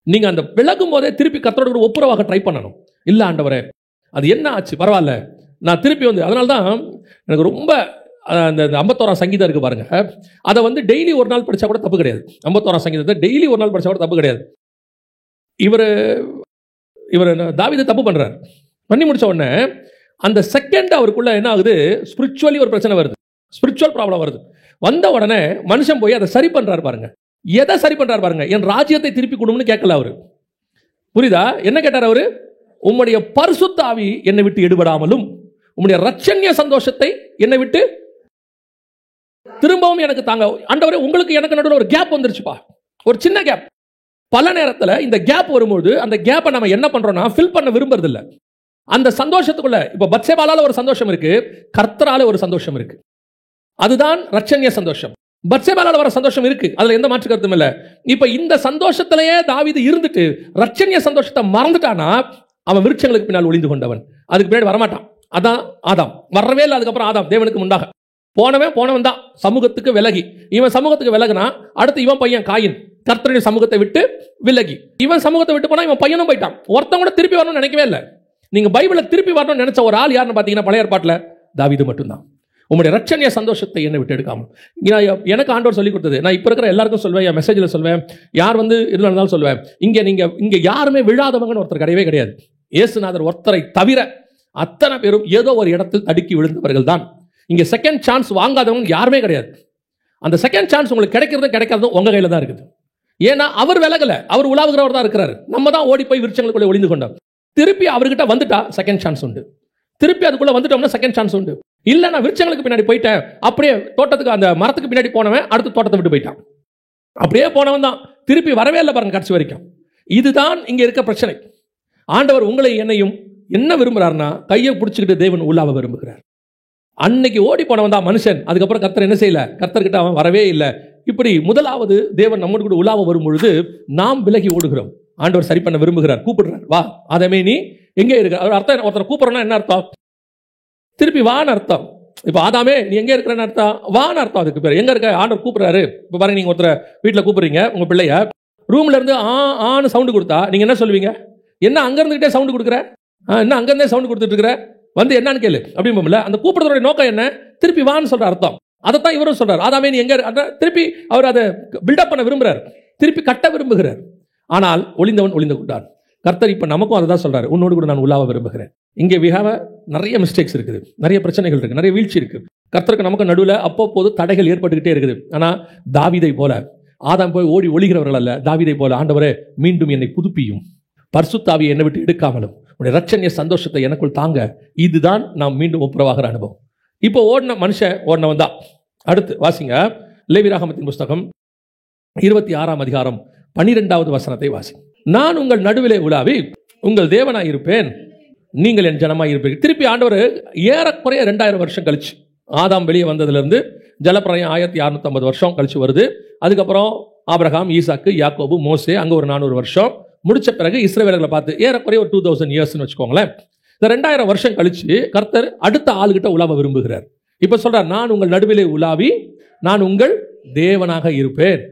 நீங்க அந்த விலகும் போதே திருப்பி கர்த்தரோட கூட ஒப்புரவாக ட்ரை பண்ணணும். இல்ல ஆண்டவரே அது என்ன ஆச்சு, பரவாயில்ல நான் திருப்பி வந்து. அதனால்தான் எனக்கு ரொம்ப அந்த 51ஆம் சங்கீதம் இருக்கு பாருங்க, அதை வந்து டெய்லி ஒரு நாள் படிச்சா கூட தப்பு கிடையாது. 51ஆம் சங்கீதத்தை டெய்லி ஒரு நாள் படிச்சா கூட தப்பு கிடையாது. இவர் தாவீது தப்பு பண்றார், பண்ணி முடிச்ச உடனே அந்த செகண்ட் அவருக்குள்ள என்ன ஆகுது, ஸ்பிரிச்சுவலி ஒரு பிரச்சனை வருது, ஸ்பிரிச்சுவல் ப்ராப்ளம் வருது. வந்த உடனே மனுஷன் போய் அதை சரி பண்றாரு பாருங்க. எதை சரி பண்றாரு பாருங்க, என் ராஜ்யத்தை திருப்பி கொடுன்னு கேட்கல அவரு. புரியுதா? என்ன கேட்டார் அவரு, உம்முடைய பரிசுத்த ஆவி என்னை விட்டு எடுபடாமலும் உம்முடைய ரட்சண்ய சந்தோஷத்தை என்னை விட்டு திரும்பவும் எனக்கு தாங்க. ஆண்டவரே, உங்களுக்கு எனக்கு நடுவில் ஒரு கேப் வந்துருச்சுப்பா, ஒரு சின்ன கேப். பல நேரத்தில் இந்த கேப் வரும்போது அந்த கேப்பை நம்ம என்ன பண்றோம்னா ஃபில் பண்ண விரும்புறது இல்லை. அந்த சந்தோஷத்துக்குள்ள இப்ப பத்சேபாலால ஒரு சந்தோஷம் இருக்கு, கர்த்தரால ஒரு சந்தோஷம் இருக்கு. அதுதான் ரட்சண்ய சந்தோஷம். பத்சேபாலால வர சந்தோஷம் இருக்கு, அதுல எந்த மாற்று கருத்தும் இல்லை. இப்ப இந்த சந்தோஷத்திலேயே தாவீது இருந்துட்டு ரட்சண்ய சந்தோஷத்தை மறந்துட்டானா அவன் விருட்சங்களுக்கு பின்னால் ஒளிந்து கொண்டவன், அதுக்கு பின்னாடி வரமாட்டான். அதான் ஆதாம், வரவே இல்லை. அதுக்கப்புறம் ஆதாம் தேவனுக்கு முன்னாக போனவன் தான் சமூகத்துக்கு விலகி. இவன் சமூகத்துக்கு விலகினா அடுத்து இவன் பையன் காயின் கர்த்தருடைய சமூகத்தை விட்டு விலகி, இவன் சமூகத்தை விட்டு போனா இவன் பையனும் போயிட்டான். ஒருத்தன் கூட திருப்பி வரணும்னு நினைக்கவே இல்லை. நீங்க பைபிளை திருப்பி வரணும்னு நினைச்ச ஒரு ஆள் யாருன்னு பாத்தீங்கன்னா பழைய ஏற்பாட்டுல தாவீது மட்டும்தான். உங்களுடைய ரட்சண்ய சந்தோஷத்தை என்னை விட்டு எடுக்காமல். எனக்கு ஆண்டவர் சொல்லி கொடுத்தது, நான் இப்ப இருக்கிற எல்லாருக்கும் சொல்வேன், என் மெசேஜில் சொல்வேன், யார் வந்து இருந்தாலும் சொல்வேன், இங்க யாருமே விழாதவங்கன்னு ஒருத்தர் கிடையவே கிடையாது. இயேசுநாதர் ஒருத்தரை தவிர அத்தனை பேரும் ஏதோ ஒரு இடத்தில் தடுக்கி விழுந்தவர்கள் தான். இங்க செகண்ட் சான்ஸ் வாங்காதவங்க யாருமே கிடையாது. அந்த செகண்ட் சான்ஸ் உங்களுக்கு கிடைக்காததும் உங்க கையில தான் இருக்குது. ஏன்னா அவர் விலகல, அவர் உலாவுகிறவர் தான் இருக்கிறாரு. நம்ம தான் ஓடி போய் விருட்சங்களுக்குள்ள ஒளிந்து கொண்டோம். திருப்பி அவர்கிட்ட வந்துட்டா செகண்ட் சான்ஸ் உண்டு. திருப்பி அதுக்குள்ள வந்துட்டோம்னா செகண்ட் சான்ஸ் உண்டு. இல்ல நான் விருட்சங்களுக்கு பின்னாடி போயிட்டேன், அப்படியே தோட்டத்துக்கு அந்த மரத்துக்கு பின்னாடி போனவன் அடுத்த தோட்டத்தை விட்டு போயிட்டான். அப்படியே போனவன் தான் திருப்பி வரவே இல்லை பாருங்க கடைசி வரைக்கும். இதுதான் இங்க இருக்க பிரச்சனை. ஆண்டவர் உங்களை என்னையும் என்ன விரும்புறாருன்னா கையை பிடிச்சிக்கிட்டு தேவன் உள்ளாவ விரும்புகிறார். அன்னைக்கு ஓடி போனவன் தான் மனுஷன். அதுக்கப்புறம் கர்த்தர் என்ன செய்யல, கர்த்தர்கிட்ட அவன் வரவே இல்லை. இப்படி முதலாவது தேவன் நம்ம கூட உலாவ வரும் பொழுது நாம் விலகி ஓடுகிறோம். ஆண்டவர் சரி பண்ண விரும்புகிறார், கூப்பிடுறார், வா அதமே நீ எங்கே இருக்க. அவர் அர்த்தம் ஒருத்தரை கூப்பிடுறோம்னா என்ன அர்த்தம்? திருப்பி வான்னு அர்த்தம். இப்போ ஆதாமே நீ எங்கே இருக்கிறன்னு அர்த்தம், வான்னு அர்த்தம். அதுக்கு பேர் எங்க இருக்க ஆண்டவர் கூப்பிடுறாரு. இப்போ பாருங்க, நீங்க ஒருத்தரை வீட்டில் கூப்பிடுறீங்க, உங்க பிள்ளைய ரூம்ல இருந்து ஆன்னு சவுண்டு கொடுத்தா நீங்க என்ன சொல்லுவீங்க? என்ன அங்க இருந்துகிட்டே சவுண்டு கொடுக்குற, என்ன அங்க இருந்தே சவுண்டு கொடுத்துட்டு இருக்கிற, வந்து என்னன்னு கேளு அப்படிம்போம்ல. அந்த கூப்பிடுறதோட நோக்கம் என்ன? திருப்பி வான்னு சொல்ற அர்த்தம். அதைத்தான் இவரும் சொல்றாரு. ஆதாமே நீ எங்க, திருப்பி அவர் அதை பில்டப் பண்ண விரும்புறாரு, திருப்பி கட்ட விரும்புகிறார். ஆனால் ஒளிந்தவன் ஒளிந்து கொண்டான். கர்த்தர் இப்ப நமக்கும் அதை தான் சொல்றாரு, உன்னோடு கூட நான் உலாவ விரும்புகிறேன். இங்கே நிறைய மிஸ்டேக்ஸ் இருக்குது, நிறைய பிரச்சனைகள் இருக்கு, நிறைய வீழ்ச்சி இருக்கு. கர்த்தருக்கு நமக்கு நடுவில் அப்பப்போது தடைகள் ஏற்பட்டுக்கிட்டே இருக்குது. ஆனா தாவீதை போல ஆதாம் போய் ஓடி ஒளிகிறவர்கள் அல்ல. தாவீதை போல ஆண்டவரே மீண்டும் என்னை புதுப்பியும், பரிசுத்த ஆவியை என்னை விட்டு எடுக்காமலும் உடைய ரட்சணிய சந்தோஷத்தை எனக்குள் தாங்க. இதுதான் நாம் மீண்டும் ஒப்புரவாகிற அனுபவம். இப்போ ஓடின மனுஷன் ஓடினவன் தான். அடுத்து வாசிங்க, லேவியராகமத்தின் புஸ்தகம் 26ஆம் அதிகாரம் 12வது வசனத்தை வாசி. நான் உங்கள் நடுவிலே உலாவி உங்கள் தேவனாய் இருப்பேன், நீங்கள் என் ஜனமாய் இருப்பீர்கள். திருப்பி ஆண்டவர் ஏறக்குறைய 2000 வருஷம் கழிச்சு, ஆதாம் வெளியே வந்ததுலேருந்து ஜலப்பிரளயம் 1650 வருஷம் கழிச்சு வருது. அதுக்கப்புறம் ஆபிரகாம், ஈசாக்கு, யாக்கோபு, மோசே, அங்கே ஒரு 400 வருஷம் முடிச்ச பிறகு இஸ்ரவேலர்களை பார்த்து ஏறக்குறைய ஒரு 2000 இயர்ஸ்னு வச்சுக்கோங்களேன். இந்த 2000 வருஷம் கழிச்சு கர்த்தர் அடுத்த ஆளுகிட்ட உலாவ விரும்புகிறார். இப்ப சொல்றார், நான் உங்கள் நடுவிலே உலாவி நான் உங்கள் தேவனாக இருப்பேன்.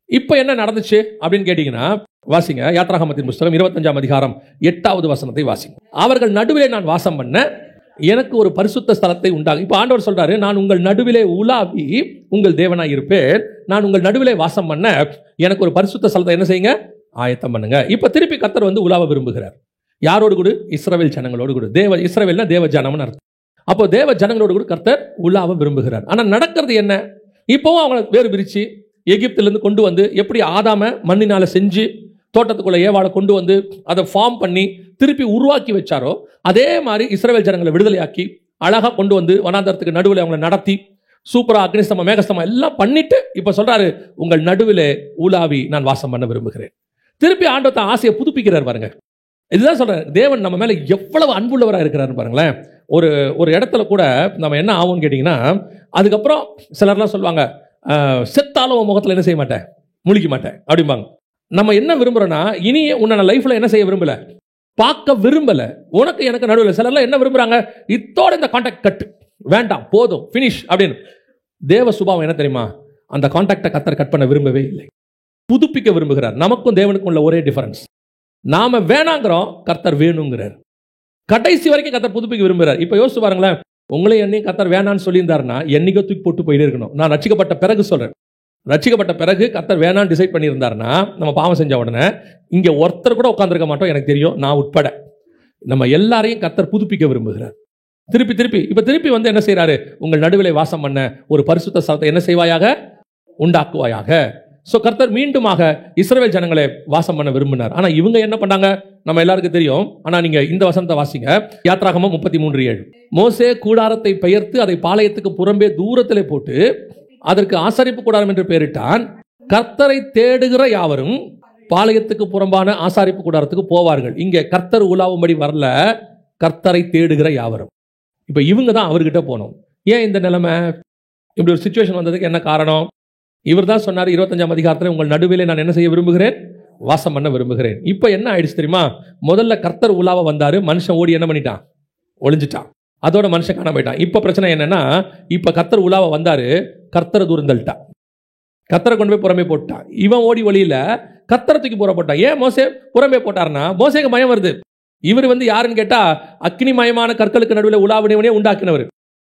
இப்ப என்ன நடந்துச்சு அப்படின்னு கேட்டீங்கன்னா வாசிங்க, யாத்ராகமத்தின் புஸ்தகம் 25ஆம் அதிகாரம் 8வது வசனத்தை வாசிங்க. அவர்கள் நடுவிலே நான் வாசம் பண்ண எனக்கு ஒரு பரிசுத்த ஸ்தலத்தை உண்டாகும். இப்ப ஆண்டவர் சொல்றாரு, நான் உங்கள் நடுவிலே உலாவி உங்கள் தேவனாய் இருப்பேன், நான் உங்கள் நடுவிலே வாசம் பண்ண எனக்கு ஒரு பரிசுத்த ஸ்தலத்தை என்ன செய்யுங்க, ஆயத்தம் பண்ணுங்க. இப்ப திருப்பி கர்த்தர் வந்து உலாவ விரும்புகிறார். யாரோடு கூட? இஸ்ரவேல் ஜனங்களோடு கூட. இஸ்ரவேல்னா தேவ ஜனம்னு அர்த்தம். அப்போ தேவ ஜனங்களோடு கூட கர்த்தர் உலாவ விரும்புகிறார். ஆனா நடக்கிறது என்ன? இப்போவும் அவங்களை வேறு பிரிச்சு எகிப்திலிருந்து கொண்டு வந்து எப்படி ஆதாம மண்ணினால செஞ்சு தோட்டத்துக்குள்ள ஏவாளை கொண்டு வந்து அதை ஃபார்ம் பண்ணி திருப்பி உருவாக்கி வச்சாரோ அதே மாதிரி இஸ்ரவேல் ஜனங்களை விடுதலையாக்கி அழகா கொண்டு வந்து வனாந்தரத்துக்கு நடுவில் அவங்களை நடத்தி சூப்பரா அக்னிஸ்தமா மேகஸ்தமா எல்லாம் பண்ணிட்டு இப்ப சொல்றாரு, உங்கள் நடுவிலே உலாவி நான் வாசம் பண்ண விரும்புகிறேன். திருப்பி ஆண்டவத்த ஆசையை புதுப்பிக்கிறார் பாருங்க. இதுதான் சொல்றாரு, தேவன் நம்ம மேல எவ்வளவு அன்புள்ளவராக இருக்கிறாரு பாருங்களேன். ஒரு இடத்துல கூட நம்ம என்ன ஆகும்னு கேட்டீங்கன்னா, அதுக்கப்புறம் சிலர்லாம் சொல்லுவாங்க, செத்தாலும் முகத்தில் என்ன செய்ய மாட்டேன், முழிக்க மாட்டேன் அப்படிம்பாங்க. நம்ம என்ன விரும்புறோம்னா, இனி உன்னை நான் லைஃப்ல என்ன செய்ய விரும்பல, பார்க்க விரும்பல. உனக்கு எனக்கு நடுவில் சிலர்லாம் என்ன விரும்புறாங்க, இத்தோட இந்த கான்டாக்ட் கட் வேண்டாம், போதும், பினிஷ் அப்படின்னு. தேவ சுபாவம் என்ன தெரியுமா? அந்த கான்டாக்டை கர்த்தர் கட் பண்ண விரும்பவே இல்லை, புதுப்பிக்க விரும்புகிறார். நமக்கும் தேவனுக்கும் உள்ள ஒரே டிஃபரன்ஸ், நாம வேணாங்கிறோம், கர்த்தர் வேணுங்கிறார். கடைசி வரைக்கும் கர்த்தர் புதுப்பிக்க விரும்புகிறார். இப்ப யோசிச்சு பாருங்களேன், உங்களை என்னையும் கர்த்தர் வேணான்னு சொல்லியிருந்தாருன்னா என்னைக்கோ தூக்கி போட்டு போயிட்டே இருக்கணும். நான் ரட்சிக்கப்பட்ட பிறகு சொல்றேன், ரட்சிக்கப்பட்ட பிறகு கர்த்தர் வேணான்னு டிசைட் பண்ணியிருந்தாருன்னா நம்ம பாவம் செஞ்ச உடனே இங்க ஒருத்தர் கூட உட்கார்ந்திருக்க மாட்டோம், எனக்கு தெரியும், நான் உட்பட. நம்ம எல்லாரையும் கர்த்தர் புதுப்பிக்க விரும்புகிறார். திருப்பி வந்து என்ன செய்யறாரு, உங்கள் நடுவிலே வாசம் பண்ண ஒரு பரிசுத்த ஸ்தலத்தை என்ன செய்வாயாக, உண்டாக்குவாயாக. சோ கர்த்தர் மீண்டுமாக இஸ்ரவேல் ஜனங்களை வாசம் பண்ண விரும்பினார். ஆனா இவங்க என்ன பண்ணாங்க நம்ம எல்லாருக்கும் தெரியும். ஆனா நீங்க இந்த வசனத்தை வாசிங்க, யாத்ராகமம் 33:7. மோசே கூடாரத்தை பெயர்த்து அதை பாளையத்துக்கு புறம்பே தூரத்திலே போட்டு அதற்கு ஆசாரிப்பு கூடாரம் என்று பெயரிட்டான். கர்த்தரை தேடுகிற யாவரும் பாளையத்துக்கு புறம்பான ஆசாரிப்பு கூடாரத்துக்கு போவார்கள். இங்க கர்த்தர் உலாவும்படி வரல, கர்த்தரை தேடுகிற யாவரும். இப்ப இவங்க தான் அவர்கிட்ட போனோம். ஏன் இந்த நிலைமை, இப்படி ஒரு சிச்சுவேஷன் வந்ததுக்கு என்ன காரணம்? இவர் தான் சொன்னார் 25ஆம் அதிகாரத்தில், உங்கள் நடுவிலே நான் என்ன செய்ய விரும்புகிறேன், வாசம் பண்ண விரும்புகிறேன். இப்ப என்ன ஆயிடுச்சு தெரியுமா? முதல்ல கர்த்தர் உலாவ வந்தாரு, மனுஷன் ஓடி என்ன பண்ணிட்டான், ஒளிஞ்சிட்டான். அதோட மனுஷன் காண போயிட்டான். இப்ப பிரச்சனை என்னன்னா, இப்ப கர்த்தர் உலாவ வந்தாரு, கர்த்தரை தூரந்தள்ளிட்டான், கர்த்தரை கொண்டு போய் புறமே போட்டான். இவன் ஓடி வழியில கர்த்தரை தூக்கி புற போட்டான். ஏன் மோசே புறமே போட்டார்னா, மோசேக்கு பயம் வருது. இவர் வந்து யாருன்னு கேட்டா, அக்னிமயமான கற்களுக்கு நடுவில் உலாவினவனே உண்டாக்கினவர்.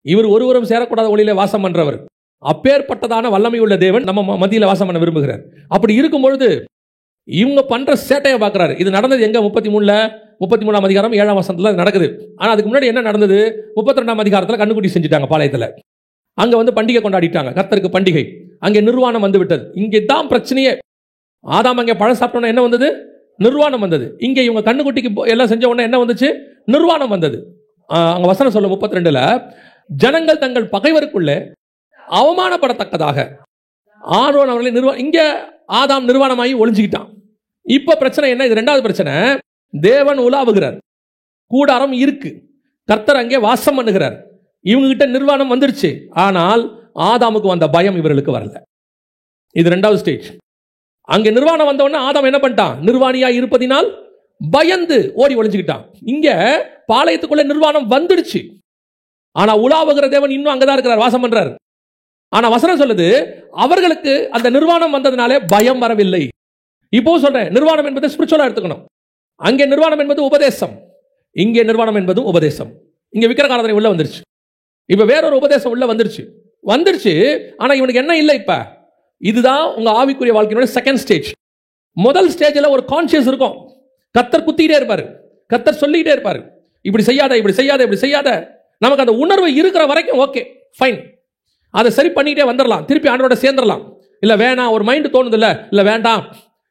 இவர் ஒருவரும் சேரக்கூடாத ஒளியில வாசம் பண்றவர். அப்பேற்பட்டதான வல்லமை உள்ள தேவன் நம்ம மத்தியில வாசம் பண்ண விரும்புகிறார். அப்படி இருக்கும் பொழுது இவங்க பண்ற சேட்டையை பார்க்கிறாரு. இது நடந்தது எங்க? 33ல 33ஆம் அதிகாரம் 7ஆம் வசனத்துல நடக்குது. ஆனா அதுக்கு முன்னாடி என்ன நடந்தது? 32ஆம் அதிகாரத்துல கண்ணுக்குட்டி செஞ்சுட்டாங்க பாளையத்துல. அங்க வந்து பண்டிகை கொண்டாடிட்டாங்க, கர்த்தருக்கு பண்டிகை. அங்கே நிர்வாணம் வந்து விட்டது. இங்கே தான் பிரச்சனையே. ஆதாம் அங்கே பழம் சாப்பிட்டோன்னா என்ன வந்தது? நிர்வாணம் வந்தது. இங்கே இவங்க கண்ணுக்குட்டிக்கு எல்லாம் செஞ்ச உடனே என்ன வந்துச்சு? நிர்வாணம் வந்தது. அங்க வசனம் சொல்ல 32ல, ஜனங்கள் தங்கள் பகைவருக்குள்ளே அவமானப்படத்தக்கதாக ஆரோன் அவர்களை இங்க ஆதாம் நிர்வாணமாகி ஒளிஞ்சுக்கிட்டான். இப்ப பிரச்சனை என்ன? இது ரெண்டாவது பிரச்சனை. தேவன் உலாவுகிறார், கூடாரம் இருக்கு, கர்த்தர் அங்கே வாசம் பண்ணுகிறார். இவங்க கிட்ட நிர்வாணம் வந்துருச்சு. ஆனால் ஆதாமுக்கு வந்த பயம் இவர்களுக்கு வரல. இது ரெண்டாவது ஸ்டேஜ். அங்கே நிர்வாணம் வந்த உடனே ஆதாம் என்ன பண்ணிட்டான்? நிர்வாணியா இருப்பதினால் பயந்து ஓடி ஒளிஞ்சுக்கிட்டான். இங்க பாளையத்துக்குள்ள நிர்வாணம் வந்துடுச்சு. ஆனா உலாவுகிற தேவன் இன்னும் அங்கதான் இருக்கிறார், வாசம் பண்றார். ஆனா வசனம் சொல்லுது, அவர்களுக்கு அந்த நிர்வாணம் வந்ததுனாலே பயம் வரவில்லை. இப்போ சொல்றேன், நிர்வாணம் என்பது ஸ்பிரிச்சுவலா எடுத்துக்கணும். அங்கே நிர்வாணம் என்பது உபதேசம், இங்கே நிர்வாணம் என்பதும் உபதேசம். இங்க விக்கிரகாராதனை உள்ள வந்துருச்சு, இப்ப வேறொரு உபதேசம் உள்ள வந்துருச்சு. ஆனா இவனுக்கு என்ன இல்லை? இப்ப இதுதான் உங்க ஆவிக்குரிய வாழ்க்கையோட செகண்ட் ஸ்டேஜ். முதல் ஸ்டேஜ்ல ஒரு கான்சியஸ் இருக்கும். கர்த்தர் குத்திட்டே இருப்பாரு, கர்த்தர் சொல்லிட்டே இருப்பாரு, இப்படி செய்யாத, இப்படி செய்யாத, இப்படி செய்யாத. நமக்கு அந்த உணர்வு இருக்கிற வரைக்கும் ஓகே, ஃபைன், அதை சரி பண்ணிட்டே வந்துடலாம், திருப்பி ஆண்டோட சேர்ந்துடலாம். இல்ல வேணாம், ஒரு மைண்ட் தோணுது, இல்ல வேண்டாம்,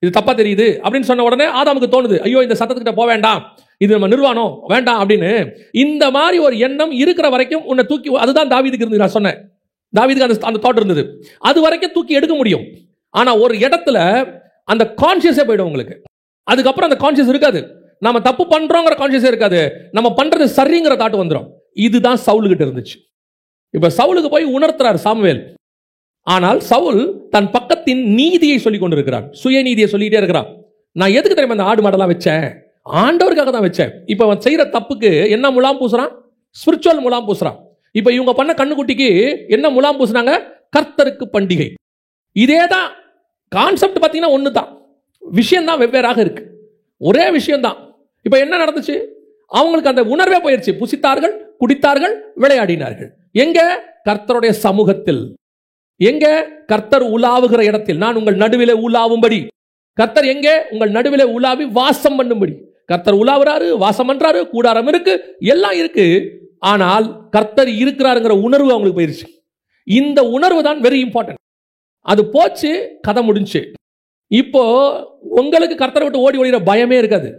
இது தப்பா தெரியுது அப்படின்னு சொன்ன உடனே ஆதாமுக்கு தோணுது, ஐயோ இந்த சத்தத்துக்கிட்ட போக வேண்டாம், இது நம்ம நிர்வாணம் வேண்டாம் அப்படின்னு. இந்த மாதிரி ஒரு எண்ணம் இருக்கிற வரைக்கும் உன்னை தூக்கி, அதுதான் தாவீதுக்கு இருந்தது. நான் சொன்னேன், தாவீதுக்கு அந்த தாட் இருந்தது. அது வரைக்கும் தூக்கி எடுக்க முடியும். ஆனா ஒரு இடத்துல அந்த கான்சியஸே போயிடும் உங்களுக்கு. அதுக்கப்புறம் அந்த கான்சியஸ் இருக்காது. நம்ம தப்பு பண்றோங்கிற கான்சியஸே இருக்காது. நம்ம பண்றது சரிங்கிற தாட் வந்துடும். இதுதான் சவுலுகிட்ட இருந்துச்சு. இப்ப சவுலுக்கு போய் உணர்த்துறார் சாமுவேல். ஆனால் சவுல் தன் பக்கத்தின் நீதியை சொல்லிக் கொண்டிருக்கிறான், சுயநீதியை சொல்லிட்டே இருக்கிறான். நான் எதுக்கு தெரியுமா இந்த ஆடு மாடெல்லாம் வச்சேன்? ஆண்டவருக்காக தான் வச்சேன். இப்ப அவன் செய்யற தப்புக்கு என்ன முலாம் பூசுறான்? ஸ்பிரிச்சுவல் முலாம் பூசுறான். இப்ப இவங்க பண்ண கண்ணுக்குட்டிக்கு என்ன முலாம் பூசுனாங்க? கர்த்தருக்கு பண்டிகை. இதேதான் கான்செப்ட். பாத்தீங்கன்னா ஒண்ணு தான், விஷயம் தான் வெவ்வேறாக இருக்கு, ஒரே விஷயம் தான். இப்ப என்ன நடந்துச்சு? அவங்களுக்கு அந்த உணர்வே போயிடுச்சு. புசித்தார்கள், குடித்தார்கள், விளையாடினார்கள். எங்க? கர்த்தருடைய சமூகத்தில். எங்க? கர்த்தர் உலாவுகிற இடத்தில். நான் உங்கள் நடுவிலே உலாவும்படி. கர்த்தர் எங்கே? உங்கள் நடுவிலே உலாவி வாசம் பண்ணும்படி. கர்த்தர் உலாவுறாரு, வாசம் பண்றாரு, கூடாரம் இருக்கு, எல்லாம் இருக்கு. ஆனால் கர்த்தர் இருக்கிறாருங்கிற உணர்வு அவங்களுக்கு போயிருச்சு. இந்த உணர்வு தான் வெரி இம்பார்ட்டன்ட். அது போச்சு, கதை முடிஞ்சு. இப்போ உங்களுக்கு கர்த்தரை விட்டு ஓடி ஓடிற பயமே இருக்காது.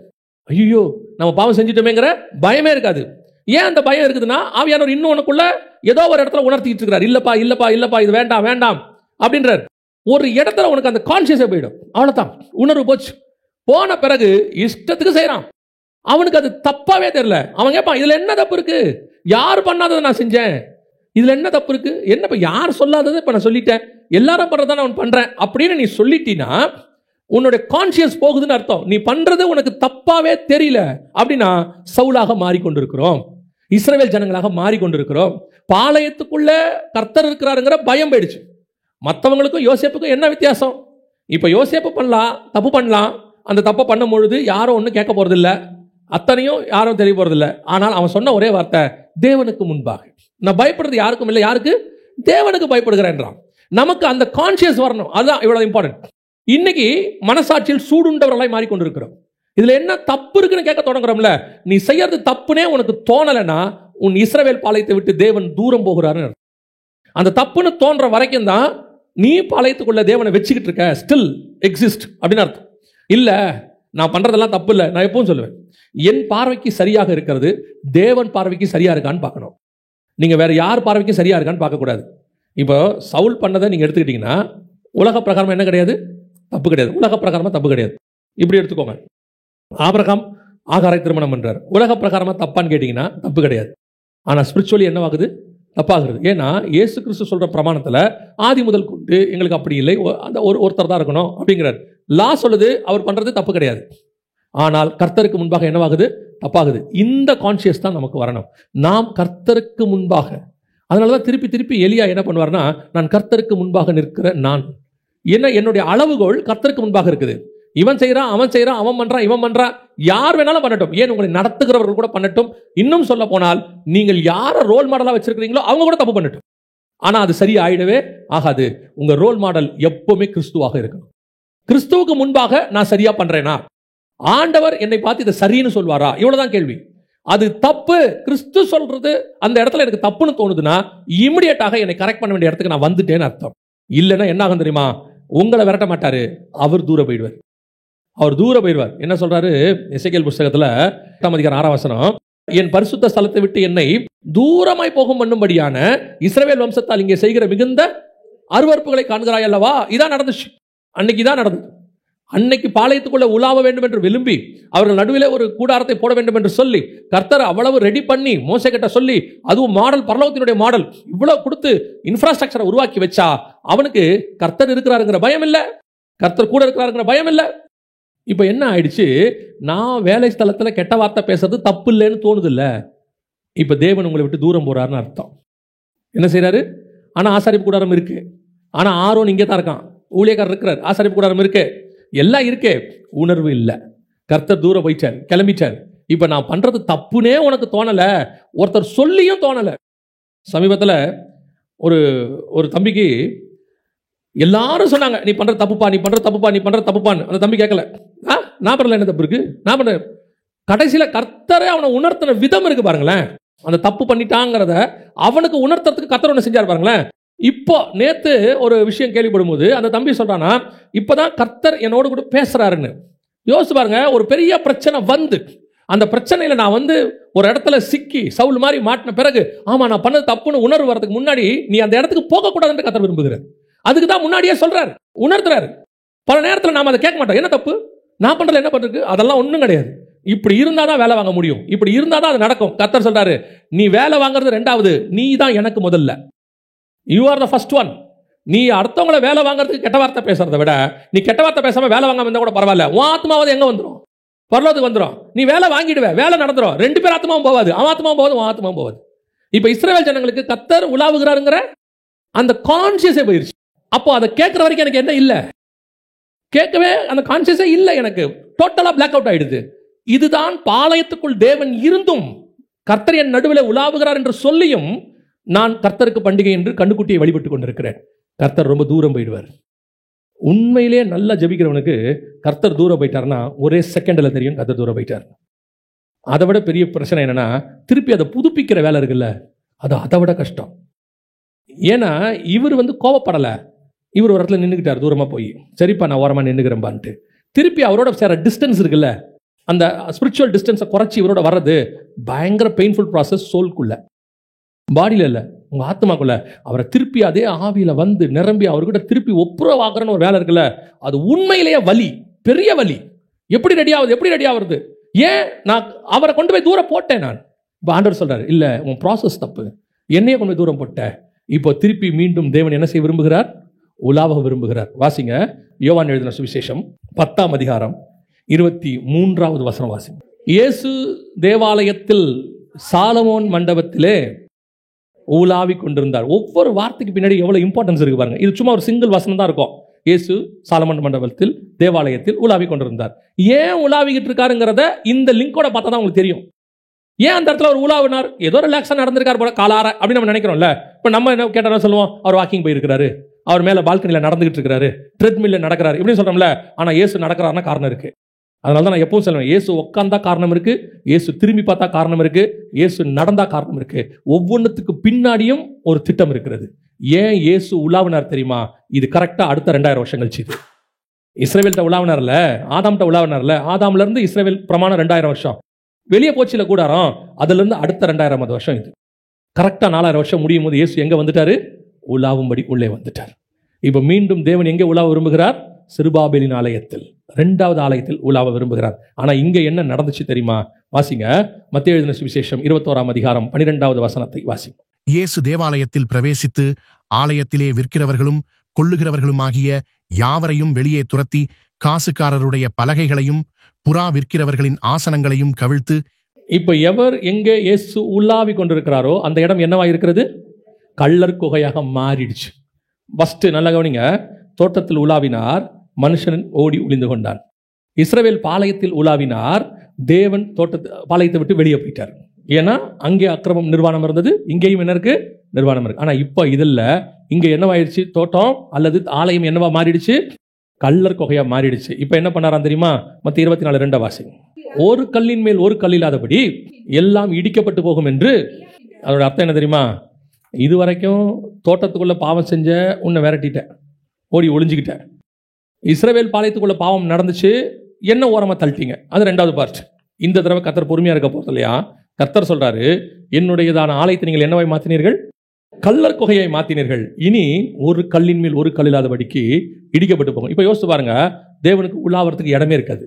ஐயோ நம்ம பாவம் செஞ்சுட்டோமேங்கிற பயமே இருக்காது. ஏன் அந்த பயம் இருக்குதுன்னா, ஆவியானவர் இன்னும் உனக்குள்ள ஏதோ ஒரு இடத்துல உணர்த்திட்டு இருக்கிறார். இல்லப்பா இல்லப்பா இல்லப்பா, இது வேண்டாம் வேண்டாம் அப்படின்றார். ஒரு இடத்துல உனக்கு அந்த கான்சியஸே போயிடும். அவ்வளவுதான், உணர்வு போச்சு. போன பிறகு இஷ்டத்துக்கு செய்யறான். அவனுக்கு அது தப்பாவே தெரியல. அவன் கேட்பான், இதுல என்ன தப்பு இருக்கு? யார் பண்ணாததை நான் செஞ்சேன், இதுல என்ன தப்பு இருக்கு? என்னப்பா யார் சொல்லாததை இப்ப நான் சொல்லிட்டேன், எல்லாரும் பண்றதான அவன் பண்றேன் அப்படின்னு நீ சொல்லிட்டீன்னா உன்னுடைய கான்சியஸ் போகுதுன்னு அர்த்தம். நீ பண்றது உனக்கு தப்பாவே தெரியல அப்படின்னா சவுலாக மாறிக்கொண்டிருக்கிறோம், இஸ்ரவேல் ஜனங்களாக மாறிக்கொண்டிருக்கிறோம். பாளையத்துக்குள்ள கர்த்தர் இருக்கிறாருங்கிற பயம் போயிடுச்சு. மற்றவங்களுக்கும் யோசேப்புக்கும் என்ன வித்தியாசம்? இப்ப யோசேப்பு பண்ணலாம், தப்பு பண்ணலாம். அந்த தப்பை பண்ணும் பொழுது யாரும் ஒன்றும் கேட்க போறது இல்லை, அத்தனையும் யாரும் தெரிய போறது இல்லை. ஆனால் அவன் சொன்ன ஒரே வார்த்தை, தேவனுக்கு முன்பாக நான் பயப்படுறது யாருக்கும் இல்லை, யாருக்கு? தேவனுக்கு பயப்படுகிறேன்றான். நமக்கு அந்த கான்சியஸ் வரணும், அதுதான் இவ்வளவு இம்பார்ட்டன்ட். இன்னைக்கு மனசாட்சியில் சூடுண்டவர்களாய் மாறிக்கொண்டிருக்கிறோம். இதுல என்ன தப்பு இருக்குன்னு கேட்க தொடங்குறோம்ல. நீ செய்யறது தப்புனே உனக்கு தோணலைன்னா உன் இஸ்ரவேல் பாளையத்தை விட்டு தேவன் தூரம் போகிறாரு. அந்த தப்புன்னு தோன்ற வரைக்கும் தான் நீ பாளையத்துக்குள்ள தேவனை வச்சுக்கிட்டு இருக்க, ஸ்டில் எக்ஸிஸ்ட் அப்படின்னு அர்த்தம். இல்ல நான் பண்றதெல்லாம் தப்பு இல்லை. நான் எப்பவும் சொல்லுவேன், என் பார்வைக்கு சரியாக இருக்கிறது தேவன் பார்வைக்கு சரியா இருக்கான்னு பார்க்கணும். நீங்க வேற யார் பார்வைக்கு சரியா இருக்கான்னு பார்க்கக்கூடாது. இப்போ சவுல் பண்ணதை நீங்க எடுத்துக்கிட்டீங்கன்னா உலக பிரகாரம் என்ன கிடையாது? தப்பு கிடையாது. உலக பிரகாரமா தப்பு கிடையாது. இப்படி எடுத்துக்கோங்க, ஆபிரகாம் ஆகாரை திருமணம் பண்றாரு, உலக பிரகாரமா தப்பான்னு கேட்டீங்கன்னா தப்பு கிடையாது. ஆனா ஸ்பிரிச்சுவலி என்னவாகுது? தப்பாகிறது. ஏன்னா இயேசு கிறிஸ்து சொல்ற பிரமாணத்துல ஆதி முதல் கொண்டு எங்களுக்கு அப்படி இல்லை, அந்த ஒருத்தர் தான் இருக்கணும் அப்படிங்கிறார். லா சொல்லுது அவர் பண்றது தப்பு கிடையாது. ஆனால் கர்த்தருக்கு முன்பாக என்னவாகுது? தப்பாகுது. இந்த கான்சியஸ் தான் நமக்கு வரணும். நாம் கர்த்தருக்கு முன்பாக. அதனாலதான் திருப்பி திருப்பி எலியா என்ன பண்ணுவார்னா, நான் கர்த்தருக்கு முன்பாக நிற்கிற நான் என்ன, என்னுடைய அளவுகோல் கர்த்தருக்கு முன்பாக இருக்குது. இவன் செய்யறான், அவன் செய்யறான், அவன் பண்றான், இவன் பண்றான், யார் வேணாலும் பண்ணட்டும், ஏன் உங்களை நடத்துகிறவர்கள் கூட பண்ணட்டும். இன்னும் சொல்ல போனால் நீங்கள் யாரை ரோல் மாடலா வச்சிருக்கிறீங்களோ அவங்க கூட தப்பு பண்ணட்டும். ஆனா அது சரி ஆயிடவே ஆகாது. உங்க ரோல் மாடல் எப்பவுமே கிறிஸ்துவாக இருக்கணும். கிறிஸ்துவுக்கு முன்பாக நான் சரியா பண்றேனா, ஆண்டவர் என்னை பார்த்து இதை சரின்னு சொல்வாரா? இவ்வளவுதான் கேள்வி. அது தப்பு, கிறிஸ்து சொல்றது அந்த இடத்துல எனக்கு தப்புன்னு தோணுதுன்னா இமிடியேட்டாக என்னை கரெக்ட் பண்ண வேண்டிய இடத்துக்கு நான் வந்துட்டேன்னு அர்த்தம். இல்லைன்னா என்ன ஆகும் தெரியுமா? உங்களை விரட்ட மாட்டாரு, அவர் தூர போயிடுவார். அவர் தூர போயிடுவார். என்ன சொல்றாரு எசேக்கியேல் புஸ்தகத்துல 8ஆம் அதிகாரம் 6ஆம் வசனம், என் பரிசுத்த ஸ்தலத்தை விட்டு என்னை தூரமாய் போகும் பண்ணும்படியான இஸ்ரவேல் வம்சத்தால் இங்கே செய்கிற மிகுந்த அருவருப்புகளை காண்கிறாய் அல்லவா? இதான் நடந்துச்சு. அன்னைக்கு தான் நடந்தது. அன்னைக்கு பாளையத்துக்குள்ள உலாவ வேண்டும் என்று விரும்பி அவர்கள் நடுவிலே ஒரு கூடாரத்தை போட வேண்டும் என்று சொல்லி கர்த்தர் அவ்வளவு ரெடி பண்ணி மோசே கிட்ட சொல்லி, அதுவும் மாடல், பரலோகத்தினுடைய மாடல் இவ்வளவு கொடுத்து இன்ஃப்ராஸ்ட்ரக்சரை உருவாக்கி வச்சா அவனுக்கு கர்த்தர் இருக்கிறாருங்கிற பயம் இல்லை, கர்த்தர் கூட இருக்கிறாருங்கிற பயம் இல்லை. இப்ப என்ன ஆயிடுச்சு? நான் வேலை ஸ்தலத்துல கெட்ட வார்த்தை பேசுறது தப்பு இல்லைன்னு தோணுது இல்ல. இப்ப தேவன் உங்களை விட்டு தூரம் போறாருன்னு அர்த்தம். என்ன செய்யறாரு? ஆனா ஆசாரிப்பு கூடாரம் இருக்கு, ஆனா ஆரோன் இங்கே தான் இருக்கான், ஊழியக்காரர் இருக்கிறார், ஆசாரிப்பு கூடாரம் இருக்கு, எல்லாம் இருக்கே, உணர்வு இல்லை. கர்த்தர் தூரம் போயிட்டார், கிளம்பிட்டார். இப்ப நான் பண்றது தப்புனே உனக்கு தோணல, ஒருத்தர் சொல்லியும் தோணல. சமீபத்தில் ஒரு தம்பிக்கு எல்லாரும் சொன்னாங்க, நீ பண்ற தப்புப்பா, நீ பண்ற தப்புப்பா, நீ பண்ற தப்புப்பான்னு. அந்த தம்பி கேட்கல, நான் பண்ணல, என்ன தப்பு இருக்கு, நான் பண்ற. கடைசியில கர்த்தரே அவனை உணர்த்தின விதம் இருக்கு பாருங்களேன். அந்த தப்பு பண்ணிட்டாங்கிறத அவனுக்கு உணர்த்துறதுக்கு கர்த்தர் ஒன்று செஞ்சார் பாருங்களேன். இப்போ நேத்து ஒரு விஷயம் கேள்விப்படும் போது அந்த தம்பி சொல்றானா, இப்பதான் கர்த்தர் என்னோடு கூட பேசுறாருன்னு. யோசிச்சு பாருங்க, ஒரு பெரிய பிரச்சனை வந்து அந்த பிரச்சனையில நான் ஒரு இடத்துல சிக்கி சவுல் மாதிரி மாட்டின பிறகு, ஆமா நான் பண்ணது தப்புன்னு உணர்வு வரதுக்கு முன்னாடி நீ அந்த இடத்துக்கு போகக்கூடாதுன்னு கர்த்தர் விரும்புகிறார். அதுக்கு தான் முன்னாடியே சொல்றாரு, உணர்த்துறாரு. பல நேரத்தில் நாம அதை கேட்க மாட்டோம். என்ன தப்பு, நான் பண்றது என்ன பண்றது, அதெல்லாம் ஒன்றும் கிடையாது. இப்படி இருந்தாதான் வேலை வாங்க முடியும், இப்படி இருந்தாதான் அது நடக்கும். கர்த்தர் சொல்றாரு, நீ வேலை வாங்குறது ரெண்டாவது, நீ தான் எனக்கு முதல்ல. You are the first one. நீ அடுத்தவங்களை வேலை வாங்குறதுக்கு கெட்ட வார்த்தை பேசுறதை விட நீ கெட்ட வார்த்தை பேசாம வேலை வாங்காம இருந்தா கூட பரவாயில்ல. உன் ஆத்மாவது எங்க வந்துடும்? பரலோகத்துக்கு வந்துடும். நீ வேலை வாங்கிடுவே, வேலை நடந்துடும், ரெண்டு பேர் ஆத்மாவும் போவாது, அவன் ஆத்மாவும் போவாது, உன் ஆத்மாவும் போவாது. இப்ப இஸ்ரவேல் ஜனங்களுக்கு கர்த்தர் உலாவுகிறாருங்கிற அந்த கான்சியஸே போயிருச்சு. அப்போ அதை கேட்கிற வரைக்கும் எனக்கு என்ன இல்லை, கேட்கவே அந்த கான்சியஸே இல்லை, எனக்கு டோட்டலா பிளாக் அவுட் ஆயிடுது. இதுதான் பாளையத்துக்குள் தேவன் இருந்தும் கர்த்தர் என் நடுவில் உலாவுகிறார் என்று சொல்லியும் நான் கர்த்தருக்கு பண்டிகை என்று கண்ணுக்குட்டியை வழிபட்டுக் கொண்டிருக்கிறேன். கர்த்தர் ரொம்ப தூரம் போயிடுவார். உண்மையிலே நல்லா ஜெபிக்கிறவனுக்கு கர்த்தர் தூரம் போயிட்டார்னா ஒரே செகண்ட்ல தெரியும் கர்த்தர் தூரம் போயிட்டார். அதை விட பெரிய பிரச்சனை என்னன்னா, திருப்பி அதை புதுப்பிக்கிற வேலை இருக்குல்ல, அது அதை விட கஷ்டம். ஏன்னா இவர் கோவப்படலை, இவர் ஒரு இடத்துல நின்றுக்கிட்டார் தூரமாக போய், சரிப்பா நான் ஓரமாக நின்றுக்கிறேன்பான்ட்டு. திருப்பி அவரோட சேர டிஸ்டன்ஸ் இருக்குல்ல, அந்த ஸ்பிரிச்சுவல் டிஸ்டன்ஸை குறைச்சி இவரோட வர்றது பயங்கர பெயின்ஃபுல் ப்ராசஸ். சோல்குள்ள, பாடியில் இல்லை, உங்கள் ஆத்மாக்குள்ள. அவரை திருப்பி அதே ஆவியில் நிரம்பி அவர்கிட்ட திருப்பி ஒப்புரவாக்குறன்னு ஒரு வேலை இருக்குல்ல, அது உண்மையிலேயே வலி, பெரிய வலி. எப்படி ரெடி ஆகுது? ஏன் நான் அவரை கொண்டு போய் தூரம் போட்டேன். நான் இப்போ ஆண்டவர் சொல்றாரு, இல்லை உன் ப்ராசஸ் தப்பு, என்னையே கொண்டு போய் தூரம் போட்டேன். இப்போ திருப்பி மீண்டும் தேவன் என்ன செய்ய விரும்புகிறார்? உலாவ விரும்புகிறார். வாசிங்க, யோவான் எழுதின சுவிசேஷம் 10ஆம் அதிகாரம் 23வது வசனம் வாசிங்க. இயேசு தேவாலயத்தில் சாலமோன் மண்டபத்திலே உலாவி கொண்டிருந்தார். ஒவ்வொரு வார்த்தைக்கு பின்னாடி எவ்வளவு இம்பார்ட்டன்ஸ் இருக்கு பாருங்க. இது சும்மா ஒரு சிங்கிள் வசனம் தான் இருக்கும். இயேசு சாலமோன் மண்டபத்தில் தேவாலயத்தில் உலாவி கொண்டிருந்தார். ஏன் உலாவிக்கிட்டு இருக்காருங்கிறத இந்த லிங்கோட பார்த்தா தான் உங்களுக்கு தெரியும். ஏன் அந்த இடத்துல ஒரு உலாவினார்? ஏதோ ரிலாக்ஸா நடந்திருக்காரு போல காலார அப்படின்னு நம்ம நினைக்கிறோம்ல. இப்ப நம்ம என்ன கேட்டாலும் சொல்லுவோம், அவர் வாக்கிங் போயிருக்கிறாரு, அவர் மேல பால்கனில நடந்துகிட்டு இருக்காரு, ட்ரெட்மில்ல நடக்கிறாரு இப்படின்னு சொல்றோம்ல. ஆனா இயேசு நடக்கிறாருன்னா காரணம் இருக்கு. அதனால தான் நான் எப்பவும் சொல்லுவேன், இயேசு உட்கார்ந்தா காரணம் இருக்கு, இயேசு திரும்பி பார்த்தா காரணம் இருக்கு, இயேசு நடந்தா காரணம் இருக்கு. ஒவ்வொன்றுத்துக்கு பின்னாடியும் ஒரு திட்டம் இருக்கிறது. ஏன் இயேசு உலாவினார் தெரியுமா? இது கரெக்டா அடுத்த 2000 வருஷம் கழிச்சு. இஸ்ரவேல்கிட்ட உலாவினார்ல, ஆதாம்கிட்ட உலாவினார்ல, ஆதாம்ல இருந்து இஸ்ரவேல் பிரமாணம் 2000 வருஷம் வெளியே போச்சுல கூடாரம், அதுல இருந்து அடுத்த 2000வது வருஷம் இது. கரெக்டா 4000 வருஷம் முடியும் போது இயேசு எங்க வந்துட்டாரு? உலாவும்படி உள்ளே வந்துட்டார். இப்ப மீண்டும் தேவன் எங்கே உலாவ விரும்புகிறார்? சிறுபாபேலின் ஆலயத்தில், 2வது ஆலயத்தில் உலாவ விரும்புகிறார். ஆனா இங்க என்ன நடந்துச்சு தெரியுமா? வாசிங்க, மத்தேயு எழுதின சுவிசேஷம் 21ஆம் அதிகாரம் 12வது வசனத்தை வாசிங்க. இயேசு தேவாலயத்தில் பிரவேசித்து ஆலயத்திலே விற்கிறவர்களும் கொள்ளுகிறவர்களுமாகிய யாவரையும் வெளியே துரத்தி காசுக்காரருடைய பலகைகளையும் புறா விற்கிறவர்களின் ஆசனங்களையும் கவிழ்த்து. இப்ப எவர் எங்கே இயேசு உலாவி கொண்டிருக்கிறாரோ அந்த இடம் என்னவா இருக்கிறது? கள்ளர் குகையாக மாறிடுச்சு. ஃபர்ஸ்ட் நல்லா கவனிங்க, தோட்டத்தில் உலாவினார், மனுஷன் ஓடி ஒளிந்து கொண்டான். இஸ்ரவேல் பாளையத்தில் உலாவினார், தேவன் பாளையத்தை விட்டு வெளியே போயிட்டார். ஏன்னா அங்கே அக்கிரமம் நிர்வாணம் இருந்தது, இங்கேயும் என்ன இருக்கு? நிர்வாணம் இருக்கு. ஆனா இப்ப இதில் இங்க என்னவாயிடுச்சு? தோட்டம் அல்லது ஆலயம் என்னவா மாறிடுச்சு? கல்லர் குகையா மாறிடுச்சு. இப்ப என்ன பண்ணாராம் தெரியுமா? மத்திய 24:2 வாசி. ஒரு கல்லின் மேல் ஒரு கல் இல்லாதபடி எல்லாம் இடிக்கப்பட்டு போகும் என்று. அதோட அர்த்தம் என்ன தெரியுமா? இதுவரைக்கும் தோட்டத்துக்குள்ள பாவம் செஞ்ச உன்னை விரட்டிட்டேன், ஓடி ஒளிஞ்சுக்கிட்ட. இஸ்ரவேல் பாளையத்துக்குள்ள பாவம் நடந்துச்சு, என்ன ஓரமா தள்ளிட்டீங்க. அது 2வது பார்ட். இந்த தடவை கர்த்தர் பொறுமையா இருக்க போறது இல்லையா? கர்த்தர் சொல்றாரு, என்னுடையதான ஆலயத்தை நீங்கள் என்னவாய் மாத்தினீர்கள்? கல்லர் குகையை மாத்தினீர்கள். இனி ஒரு கல்லின் மேல் ஒரு கல் இல்லாதபடிக்கு இடிக்கப்பட்டு போகும். இப்ப யோசிச்சு பாருங்க, தேவனுக்கு உலாவறதுக்கு இடமே இருக்காது.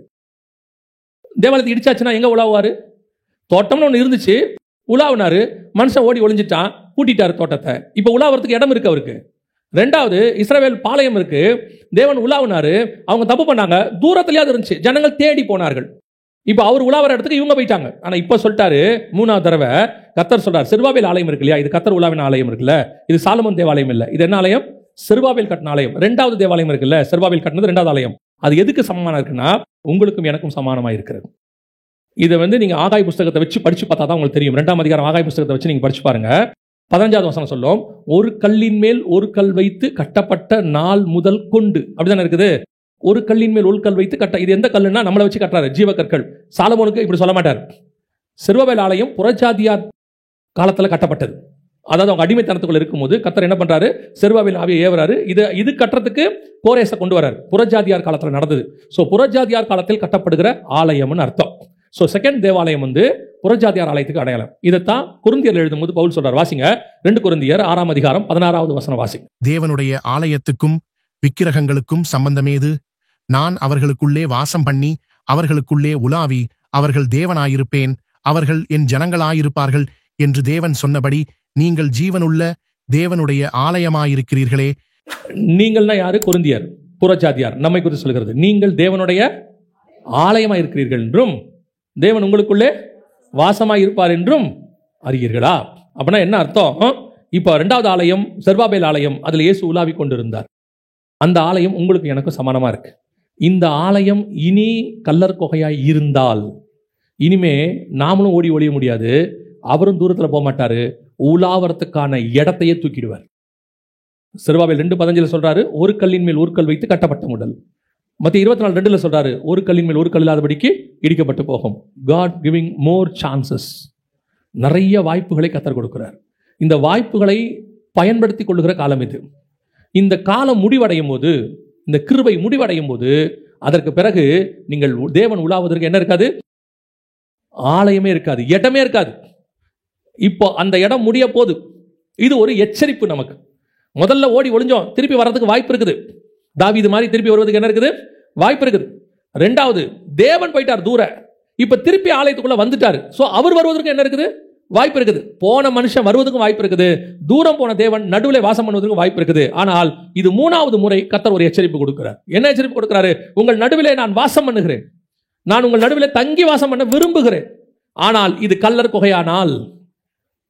தேவாலயத்தை இடிச்சாச்சுன்னா எங்க உலாவாரு? தோட்டம்னு ஒன்று இருந்துச்சு, உலாவினாரு, மனுஷன் ஓடி ஒளிஞ்சிட்டான், கூட்டிட்டாரு தோட்டத்தை. இப்ப உலாவறதுக்கு இடம் இருக்கு அவருக்கு. 2வது இஸ்ரவேல் பாளையம் இருக்கு, தேவன் உலாவினாரு, அவங்க தப்பு பண்ணாங்க, தூரத்திலேயாவது இருந்துச்சு, ஜனங்கள் தேடி போனார்கள். இப்ப அவர் உலாவற இடத்துக்கு இவங்க போயிட்டாங்க. ஆனா இப்ப சொல்லிட்டாரு, 3வது தடவை கர்த்தர் சொல்றாரு, செருபாபேல் ஆலயம் இருக்கு இல்லையா, இது கர்த்தர் உலாவின ஆலயம் இருக்குல்ல, இது சாலமோன் தேவாலயம் இல்ல. இது என்ன ஆலயம்? செருபாபேல் கட்டின ஆலயம். 2வது தேவாலயம் இருக்குல்ல, செருபாபேல் கட்டினது 2வது ஆலயம். அது எதுக்கு சமமான இருக்குன்னா, உங்களுக்கும் எனக்கும் சமானமா இருக்கிறது. இதை நீங்க ஆகாய் புஸ்தகத்தை வச்சு படிச்சு பார்த்தா தான் உங்களுக்கு தெரியும். 2ஆம் அதிகாரம் ஆகாய் புஸ்தகத்தை வச்சு நீங்க படிச்சு பாருங்க. 15வது வசனம் சொல்லும், ஒரு கல்லின் மேல் ஒரு கல் வைத்து கட்டப்பட்ட நாள் முதல் கொண்டு. அப்படிதானே இருக்குது. ஒரு கல்லின் மேல் ஒரு கல் வைத்து கட்ட. இது எந்த கல்லுன்னா நம்மளை வச்சு கட்டுறாரு, ஜீவக்கற்கள். சாலமோனுக்கு இப்படி சொல்ல மாட்டார். செருபாபேல் ஆலயம் புறஜாதியார் காலத்துல கட்டப்பட்டது. அதாவது அவங்க அடிமைத்தனத்துக்குள்ள இருக்கும்போது கர்த்தர் என்ன பண்றாரு, செருபாபேல் ஆவியை ஏவறாரு. இது கட்டுறதுக்கு கோரேசை கொண்டு வராரு. புறஜாதியார் காலத்துல நடந்தது. சோ புறஜாதியார் காலத்தில் கட்டப்படுகிற ஆலயம்னு அர்த்தம். சோ செகண்ட் தேவாலயம் புறஜாதியார் ஆலயத்துக்கு அடையாளம். இதைத்தான் கொரிந்தியர் எழுதும்போது பவுல் சொல்றார். வாசிங்க, 2 கொரிந்தியர் 6ஆம் அதிகாரம் 16வது வசனம் வாசிங்க. தேவனுடைய ஆலயத்துக்கும் விக்கிரகங்களுக்கும் சம்பந்தமேது? நான் அவர்களுக்குள்ளே வாசம் பண்ணி அவர்களுக்குள்ளே உலாவி அவர்கள் தேவனாயிருப்பேன், அவர்கள் என் ஜனங்களாயிருப்பார்கள் என்று தேவன் சொன்னபடி நீங்கள் ஜீவனுள்ள தேவனுடைய ஆலயமாயிருக்கிறீர்களே. நீங்கள்னா யாரு? கொரிந்தியர், புறஜாதியார். நம்மை குறித்து சொல்கிறது, நீங்கள் தேவனுடைய ஆலயமாயிருக்கிறீர்கள் என்றும் தேவன் உங்களுக்குள்ளே வாசமாய் இருப்பார் என்றும் அறியீர்களா? அப்படின்னா என்ன அர்த்தம்? இப்போ 2வது ஆலயம் செருபாபேல் ஆலயம், அதுல இயேசு உலாவி கொண்டிருந்தார். அந்த ஆலயம் உங்களுக்கு எனக்கும் சமானமா இருக்கு. இந்த ஆலயம் இனி கல்லர் குகையாய் இருந்தால் இனிமே நாமளும் ஓடி ஒளிய முடியாது, அவரும் தூரத்தில் போக மாட்டாரு, உலாவறதுக்கான இடத்தையே தூக்கிடுவார். செருபாபேல் 2:15 சொல்றாரு, ஒரு கல்லின் மேல் ஒரு கல் வைத்து கட்டப்பட்ட முதல். மத்திய 24:2 சொல்றாரு, ஒரு கல்லின் மேல் ஒரு கல் இல்லாதபடிக்கு இடிக்கப்பட்டு போகும். God giving more chances. நிறைய வாய்ப்புகளை கர்த்தர் கொடுக்கிறார். இந்த வாய்ப்புகளை பயன்படுத்தி கொள்ளுகிற காலம் இது. இந்த காலம் முடிவடையும் போது, இந்த கிருபை முடிவடையும் போது, அதற்கு பிறகு நீங்கள் தேவன் உலாவதற்கு என்ன இருக்காது? ஆலயமே இருக்காது, இடமே இருக்காது. இப்போ அந்த இடம் முடிய போது. இது ஒரு எச்சரிப்பு நமக்கு. முதல்ல ஓடி ஒளிஞ்சோம், திருப்பி வர்றதுக்கு வாய்ப்பு இருக்குது. தாவீது மாதிரி திருப்பி வருவதற்கு என்ன இருக்குது? வாய்ப்பு இருக்குது. 2வது, தேவன் போயிட்டார் தூர, இப்ப திருப்பி ஆலயத்துக்குள்ள வந்துட்டாரு. சோ அவர் வருவதற்கு என்ன இருக்குது? வாய்ப்பு இருக்குது. போன மனுஷன் வருவதற்கும் வாய்ப்பு இருக்குது. தூரம் போன தேவன் நடுவில் வாசம் பண்ணுவதற்கு வாய்ப்பு இருக்குது. ஆனால் இது 3வது முறை கர்த்தர் ஒரு எச்சரிப்பு கொடுக்கிறார். என்ன எச்சரிப்பு கொடுக்கிறாரு? உங்கள் நடுவிலே நான் வாசம் பண்ணுகிறேன், நான் உங்கள் நடுவிலே தங்கி வாசம் பண்ண விரும்புகிறேன். ஆனால் இது கல்லர் குகையானால்,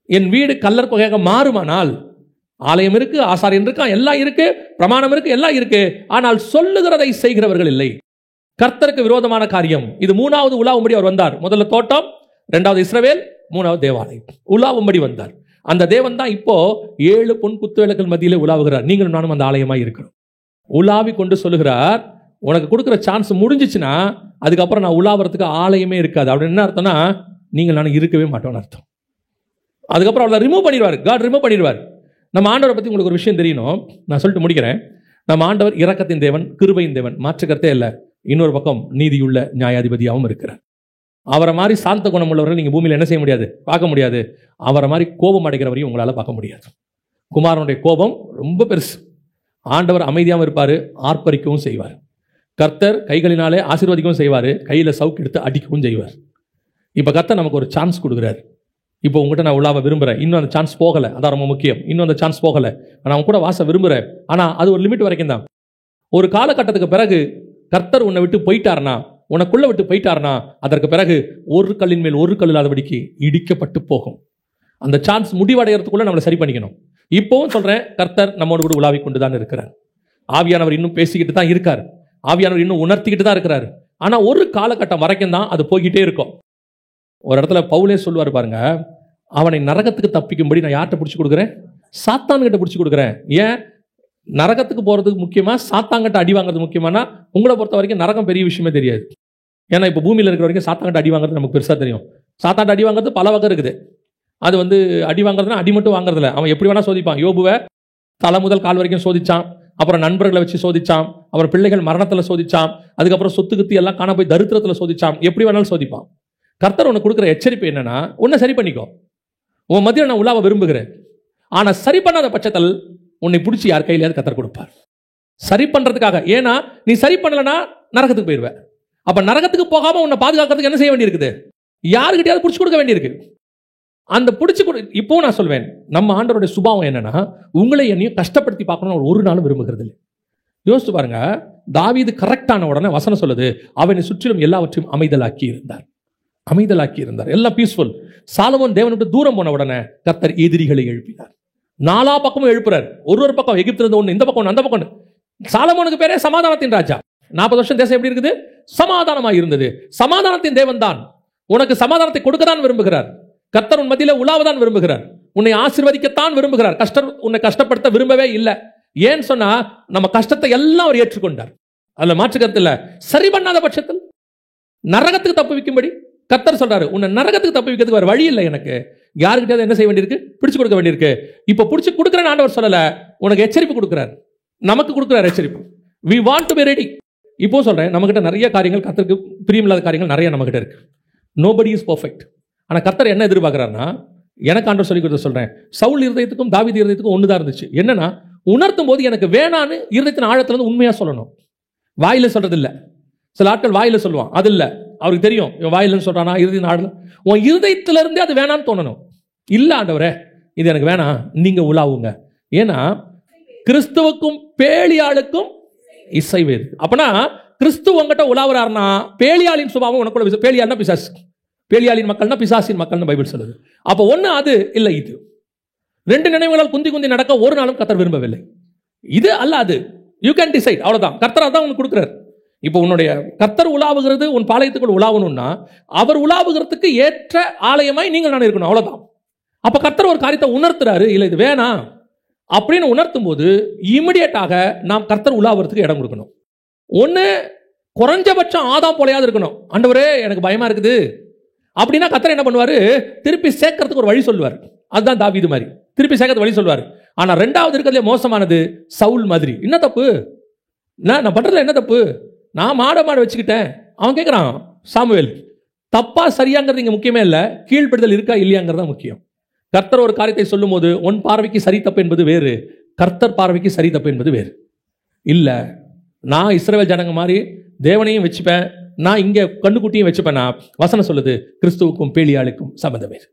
என் வீடு கல்லர் குகையாக மாறுமானால், ஆலயம் இருக்கு, ஆசாரியன் இருக்கான், எல்லாம் இருக்கு, பிரமாணம் இருக்கு, எல்லாம் இருக்கு, ஆனால் சொல்லுகிறதை செய்கிறவர்கள் இல்லை. கர்த்தருக்கு விரோதமான காரியம். இது 3வது உலாவும்படி அவர் வந்தார். முதல்ல தோட்டம், 2வது இஸ்ரவேல், 3வது தேவாலயம். உலாவும்படி வந்தார். அந்த தேவன் தான் இப்போ 7 பொன் குத்துவிளக்குகள் மத்தியிலே உலாவுகிறார். நீங்களும் நானும் அந்த ஆலயமாய் இருக்கிறோம். உலாவி கொண்டு சொல்லுகிறார், உனக்கு கொடுக்குற சான்ஸ் முடிஞ்சிச்சுன்னா அதுக்கப்புறம் நான் உலாவறதுக்கு ஆலயமே இருக்காது. அப்படின்னு என்ன அர்த்தம்னா, நீங்கள் நானும் இருக்கவே மாட்டோம்னு அர்த்தம். அதுக்கப்புறம் அவளை ரிமூவ் பண்ணிடுவார். காட் ரிமூவ் பண்ணிடுவார். நம்ம ஆண்டவரை பற்றி உங்களுக்கு ஒரு விஷயம் தெரியணும், நான் சொல்லிட்டு முடிக்கிறேன். நம்ம ஆண்டவர் இரக்கத்தின் தேவன், கிருபையின் தேவன், மாற்றுக்கருத்தே இல்லை. இன்னொரு பக்கம் நீதியுள்ள நியாயாதிபதியாகவும் இருக்கிறார். அவரை மாதிரி சாந்த குணம் உள்ளவர்கள் நீங்கள் பூமியில் என்ன செய்ய முடியாது? பார்க்க முடியாது. அவரை மாதிரி கோபம் அடைகிறவரையும் உங்களால் பார்க்க முடியாது. குமாரனுடைய கோபம் ரொம்ப பெருசு. ஆண்டவர் அமைதியாகவும் இருப்பார், ஆர்ப்பரிக்கவும் செய்வார். கர்த்தர் கைகளினாலே ஆசீர்வதிக்கவும் செய்வார், கையில் சவுக்கு எடுத்து அடிக்கவும் செய்வார். இப்போ கர்த்தர் நமக்கு ஒரு சான்ஸ் கொடுக்குறாரு. இப்போ உங்கள்கிட்ட நான் உள்ளாவ விரும்புகிறேன், இன்னும் அந்த சான்ஸ் போகலை, அதான் ரொம்ப முக்கியம். இன்னும் அந்த சான்ஸ் போகலை, நான் உங்க கூட வாச விரும்புகிறேன். ஆனால் அது ஒரு லிமிட் வரைக்கும் தான். ஒரு காலகட்டத்துக்கு பிறகு கர்த்தர் உன்னை விட்டு போயிட்டார்னா, உனக்குள்ள விட்டு போயிட்டார்னா, அதற்கு பிறகு ஒரு கல்லின் மேல் ஒரு கல் இல்லாதபடிக்கு இடிக்கப்பட்டு போகும். அந்த சான்ஸ் முடிவடைகிறதுக்குள்ள நம்மளை சரி பண்ணிக்கணும். இப்போவும் சொல்றேன், கர்த்தர் நம்மோடு கூட உலாவி கொண்டு தான் இருக்கிறார். ஆவியானவர் இன்னும் பேசிக்கிட்டு தான் இருக்கார், ஆவியானவர் இன்னும் உணர்த்திக்கிட்டு தான் இருக்கிறார். ஆனா ஒரு காலகட்டம் வரைக்கும் தான் அது போய்கிட்டே இருக்கும். ஒரு இடத்துல பவுலே சொல்லுவார் பாருங்க, அவனை நரகத்துக்கு தப்பிக்கும்படி நான் யார்கிட்ட பிடிச்சி கொடுக்குறேன்? சாத்தான்கிட்ட பிடிச்சி கொடுக்குறேன். ஏன்? நரகத்துக்கு போகிறதுக்கு முக்கியமாக சாத்தாங்கிட்ட அடி வாங்குறது முக்கியமானா, உங்களை பொறுத்த வரைக்கும் நரகம் பெரிய விஷயமே தெரியாது. ஏன்னா இப்போ பூமியில் இருக்கிற வரைக்கும் சாத்தாங்கிட்ட அடி வாங்குறது நமக்கு பெருசாக தெரியும். சாத்தாண்ட அடி வாங்குறது பல வகை இருக்குது. அது அடி வாங்குறதுனா அடி மட்டும் வாங்குறதில்ல, அவன் எப்படி வேணால் சோதிப்பான். யோபுவை தலை முதல் கால் வரைக்கும் சோதிச்சான், அப்புறம் நண்பர்களை வச்சு சோதிச்சான், அப்புறம் பிள்ளைகள் மரணத்தில் சோதிச்சான், அதுக்கப்புறம் சொத்து கித்து எல்லாம் காண போய் தரித்திரத்தில் சோதிச்சான். எப்படி வேணாலும் சோதிப்பான். கர்த்தர் உனக்கு கொடுக்குற எச்சரிப்பு என்னன்னா, உன்னை சரி பண்ணிக்கோ. உன் மத்தியில் நான் உலாவ விரும்புகிறேன். ஆனால் சரி பண்ணாத பட்சத்தில் உன்னை பிடிச்சி யார் கையிலையாவது கர்த்தர் கொடுப்பார். சரி பண்றதுக்காக. ஏன்னா நீ சரி பண்ணலன்னா நரகத்துக்கு போயிடுவேன். அப்ப நரகத்துக்கு போகாம உன்னை பாதுகாக்கிறதுக்கு என்ன செய்ய வேண்டியிருக்குது? யாருக்கிட்டையாவது பிடிச்சி கொடுக்க வேண்டியிருக்கு. அந்த பிடிச்சி இப்போ நான் சொல்வேன், நம்ம ஆண்டவருடைய சுபாவம் என்னன்னா, உங்களை என்னையும் கஷ்டப்படுத்தி பார்க்கணும்னு ஒரு நாளும் விரும்புகிறது இல்லை. யோசிச்சு பாருங்க, தாவீது கரெக்டான உடனே வசனம் சொல்லுது, அவனை சுற்றிலும் எல்லாவற்றையும் அமைதலாக்கி இருந்தார். எல்லாம் பீஸ்ஃபுல். சாலமோன் தேவனை விட்டு தூரம் போன உடனே கர்த்தர் எதிரிகளை எழுப்பினார். நாலா பக்கமும் எழுப்புறார். ஒரு பக்கம் எகிப்திலிருந்து ஒன்று, இந்த பக்கம் அந்த பக்கம். சாலமோனுக்கு பேரே சமாதானத்தின் ராஜா. 40 வருஷம் தேசம் எப்படி இருக்குது? சமாதானமாக இருந்தது. சமாதானத்தின் தேவன் தான் உனக்கு சமாதானத்தை கொடுக்கத்தான் விரும்புகிறார். கர்த்தர் உன் மத்தியில உலாவதான் விரும்புகிறார். உன்னை ஆசீர்வதிக்கத்தான் விரும்புகிறார். உன்னை கஷ்டப்படுத்த விரும்பவே இல்லை. ஏன்னு சொன்னா, நம்ம கஷ்டத்தை எல்லாம் அவர் ஏற்றுக்கொண்டார். அதுல மாற்று கருத்து இல்ல. சரி பண்ணாத பட்சத்தில் நரகத்துக்கு தப்பு வைக்கும்படி கர்த்தர் சொல்றாரு, உன்னை நரகத்துக்கு தப்பு வைக்கிறதுக்கு வேற வழி இல்லை. எனக்கு யாருக்கிட்ட என்ன செய்ய வேண்டியிருக்கு? பிடிச்சு கொடுக்க வேண்டியிருக்கு. இப்ப பிடிச்சு கொடுக்குறேன்னு ஆண்டவர் சொல்லல, உனக்கு எச்சரிப்பு கொடுக்கிறார். நமக்கு கொடுக்கிறார் எச்சரிப்பு. we want to be ready. இப்போ சொல்றேன், நம்மகிட்ட நிறைய காரியங்கள், கர்த்தருக்கு பிரியமில்லாத காரியங்கள் நிறைய நம்மகிட்ட இருக்கு. nobody is perfect. ஆனா கர்த்தர் என்ன எதிர்பார்க்கிறாருன்னா, எனக்கு ஆண்டவர் சொல்லி கொடுத்து சொல்றேன், சவுல் இருதயத்துக்கும் தாவீது இருதயத்துக்கும் ஒண்ணுதான் இருந்துச்சு. என்னன்னா, உணர்த்தும் போது எனக்கு வேணான்னு இருதயத்தின் ஆழத்துல இருந்து உண்மையா சொல்லணும். வாயில சொல்றது இல்ல. சில ஆட்கள் வாயில சொல்லுவான், அது இல்ல. அவருக்கு தெரியும் இவன் வாயிலன்னு சொல்றானா இருதயத்தின் ஆழம். உன் இருதயத்துல இருந்தே அது வேணான்னு தோணணும். இல்ல ஆண்டவரே, இது எனக்கு வேணாம், நீங்க உலாவுங்க. ஏன்னா கிறிஸ்துவுக்கும் பேலியாளுக்கும் இசைவேது. அப்பனா கிறிஸ்து உங்ககிட்ட உலாவுறாருன்னா, பேலியாளின் சுபாவம் உனக்குள்ள. பேலியாள்னா பிசாசு. பேலியாளின் மக்கள்னா பிசாசின் மக்கள்னு பைபிள் சொல்லுது. அப்போ ஒண்ணு அது இல்ல இது. ரெண்டு நினைவுகளால் குந்தி குந்தி நடக்க ஒரு நாளும் கர்த்தர் விரும்பவில்லை. இது அல்ல அது. You can decide. அவ்வளவுதான். கர்த்தர் அதான் உனக்கு கொடுக்குறாரு. இப்போ உன்னுடைய கர்த்தர் உலாவுகிறது உன் பாளையத்துக்குள் உலாவணும்னா, அவர் உலாவுகிறதுக்கு ஏற்ற ஆலயமாய் நீங்கள் நான் இருக்கணும். அவ்வளவுதான். அப்ப கர்த்தர் ஒரு காரியத்தை உணர்த்துறாரு, இல்ல இது வேணாம் அப்படின்னு உணர்த்தும் போது இமிடியேட்டாக நாம் கர்த்தர் உலாவுறதுக்கு இடம் கொடுக்கணும். ஒண்ணு குறைஞ்சபட்சம் ஆதாம் போலையாவது இருக்கணும். ஆண்டவரே எனக்கு பயமா இருக்குது அப்படின்னா கர்த்தர் என்ன பண்ணுவாரு? திருப்பி சேர்க்கறதுக்கு ஒரு வழி சொல்லுவார். அதுதான் தாவீது மாதிரி திருப்பி சேர்க்கறது வழி சொல்லுவார். ஆனா ரெண்டாவது இருக்கிறதுல மோசமானது சவுல் மாதிரி. என்ன தப்பு? நான் பண்றதுல என்ன தப்பு? நான் மாட வச்சுக்கிட்டேன். அவன் கேட்கிறான், சாமுவேல் தப்பா சரியாங்கிறது இங்க முக்கியமே இல்லை, கீழ்ப்படுதல் இருக்கா இல்லையாங்கிறது தான் முக்கியம். கர்த்தர் ஒரு காரியத்தை சொல்லும் போது உன் பார்வைக்கு சரி தப்பு என்பது வேறு, கர்த்தர் பார்வைக்கு சரி தப்பு என்பது வேறு. இல்ல நான் இஸ்ரவேல் ஜனங்க மாதிரி தேவனையும் வச்சுப்பேன், நான் இங்க கண்ணுக்குட்டியும் வச்சுப்பேன். நான் வசனம் சொல்லுது, கிறிஸ்துவுக்கும் பேலியாளுக்கும் சம்பந்தம் வேறு.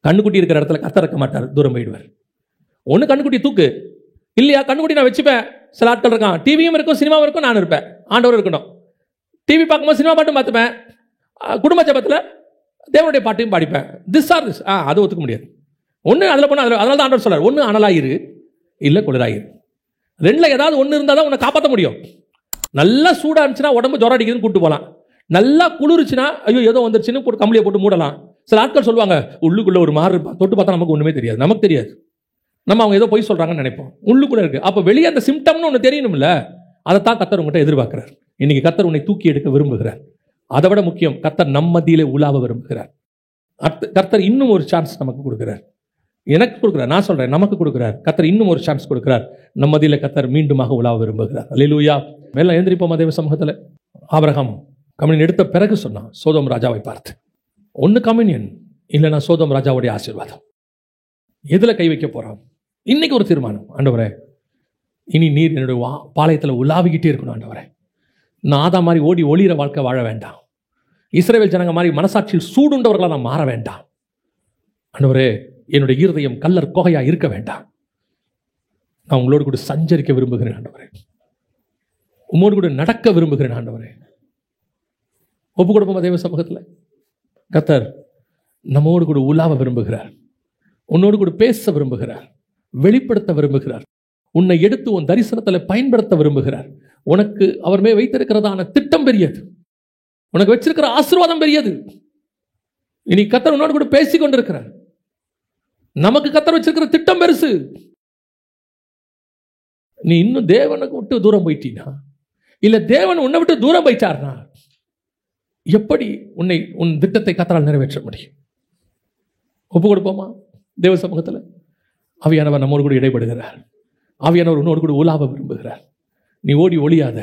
கண்ணுக்குட்டி இருக்கிற இடத்துல கர்த்தர் இருக்க மாட்டார், தூரம் போயிடுவார். ஒன்று கண்ணுக்குட்டி தூக்கு, இல்லையா கண்ணுக்குட்டி நான் வச்சுப்பேன். சில ஆட்கள் இருக்கான், டிவியும் இருக்கும் சினிமாவும் இருக்கும், நான் இருப்பேன். ஆண்டவர் இருக்கணும். டிவி பார்க்கும்போது சினிமா பாட்டும் பார்த்துப்பேன், குடும்ப ஜபத்தில் தேவனுடைய பாட்டையும் பாடிப்பேன். This R this. அது ஒத்துக்க முடியாது. ஒன்று அதில் போனால் அதனால தான் ஆண்டவர் சொல்றார், ஒன்று அனலாயிரு இல்லை குளிராயிரு. ரெண்டில் ஏதாவது ஒன்று இருந்தால் தான் உன்னை காப்பாற்ற முடியும். நல்லா சூடாக இருந்துச்சுன்னா உடம்பு ஜுரம் அடிக்குதுன்னு கூப்பிட்டு போகலாம். நல்லா குளிர்ச்சுன்னா ஐயோ ஏதோ வந்துருச்சுன்னு போட்டு கம்பளியை போட்டு மூடலாம். சில ஆட்கள் சொல்லுவாங்க, உள்ளுக்குள்ள ஒரு மாறு இருப்பான், தொட்டு பார்த்தா நமக்கு ஒன்றுமே தெரியாது. நமக்கு தெரியாது, நம்ம அவங்க ஏதோ போய் சொல்றாங்கன்னு நினைப்போம். உள்ளுக்குள்ள இருக்கு. அப்போ வெளியே அந்த சிம்டம்னு ஒன்று தெரியணும்ல, அதைத்தான் கர்த்தர் உங்கள்கிட்ட எதிர்பார்க்கிறார். இன்னைக்கு கர்த்தர் உன்னை தூக்கி எடுக்க விரும்புகிறார். அதை விட முக்கியம், கர்த்தர் நம்ம மத்தியிலே உலாவ விரும்புகிறார். கர்த்தர் இன்னும் ஒரு சான்ஸ் நமக்கு கொடுக்கிறார். எனக்கு கொடுக்கிறார், நான் சொல்றேன், நமக்கு கொடுக்கிறார். கர்த்தர் இன்னும் ஒரு சான்ஸ் கொடுக்கிறார். நம்ம மத்தியில கர்த்தர் மீண்டுமாக உலாவ விரும்புகிறார். அல்லேலூயா. மேல எழுந்திருப்போம் தேவ சமூகத்தில். ஆபிரகாம் கம்யூனியன் எடுத்த பிறகு சொன்னான் சோதோம் ராஜாவை பார்த்து, ஒன்னு கம்யூனியன் இல்லைன்னா சோதோம் ராஜாவுடைய ஆசீர்வாதம். எதுல கை வைக்க போறான்? இன்னைக்கு ஒரு தீர்மானம், ஆண்டவரே இனி நீர் என்னுடைய பாளையத்தில் உலாவிக்கிட்டே இருக்கணும். ஆண்டவரே நான் ஆதா மாதிரி ஓடி ஒளிகிற வாழ்க்கை வாழ வேண்டாம். இஸ்ரவேல் ஜனங்க மாதிரி மனசாட்சியில் சூடுண்டவர்களாக நான் மாற வேண்டாம். ஆண்டவரே என்னுடைய இருதயம் கல்லர் கோகையா இருக்க வேண்டாம். நான் உங்களோடு கூட சஞ்சரிக்க விரும்புகிறேன் ஆண்டவரே. உம்மோடு கூட நடக்க விரும்புகிறேன் ஆண்டவரே. ஒப்பு கொடுப்போம் தேவ சமூகத்தில். கர்த்தர் நம்மோடு கூட உலாவ விரும்புகிறார். உன்னோடு கூட பேச விரும்புகிறார், வெளிப்படுத்த விரும்புகிறார். உன்னை எடுத்து உன் தரிசனத்தில் பயன்படுத்த விரும்புகிறார். உனக்கு அவர் மேல் வைத்திருக்கிறதான திட்டம் பெரியது, உனக்கு வச்சிருக்கிற ஆசீர்வாதம் பெரியது. இனி கர்த்தர் உன்னோடு கூட பேசிக் கொண்டிருக்கிறார். நமக்கு கர்த்தர் வச்சிருக்கிற திட்டம் பெருசு. நீ இன்னும் தேவனுக்கு விட்டு தூரம் போயிட்டீனா, இல்ல தேவன் உன்னை விட்டு தூரம் போயிட்டார்னா, எப்படி உன் திட்டத்தை கர்த்தரால் நிறைவேற்ற முடியும்? ஒப்பு கொடுப்போமா தேவ சமூகத்தில்? ஆவியானவர் நம்மோடு கூட இடைப்படுகிறார். ஆவியானவர் உன்னோடு கூட உலாவ விரும்புகிறார். நீ ஓடி ஒளியாத,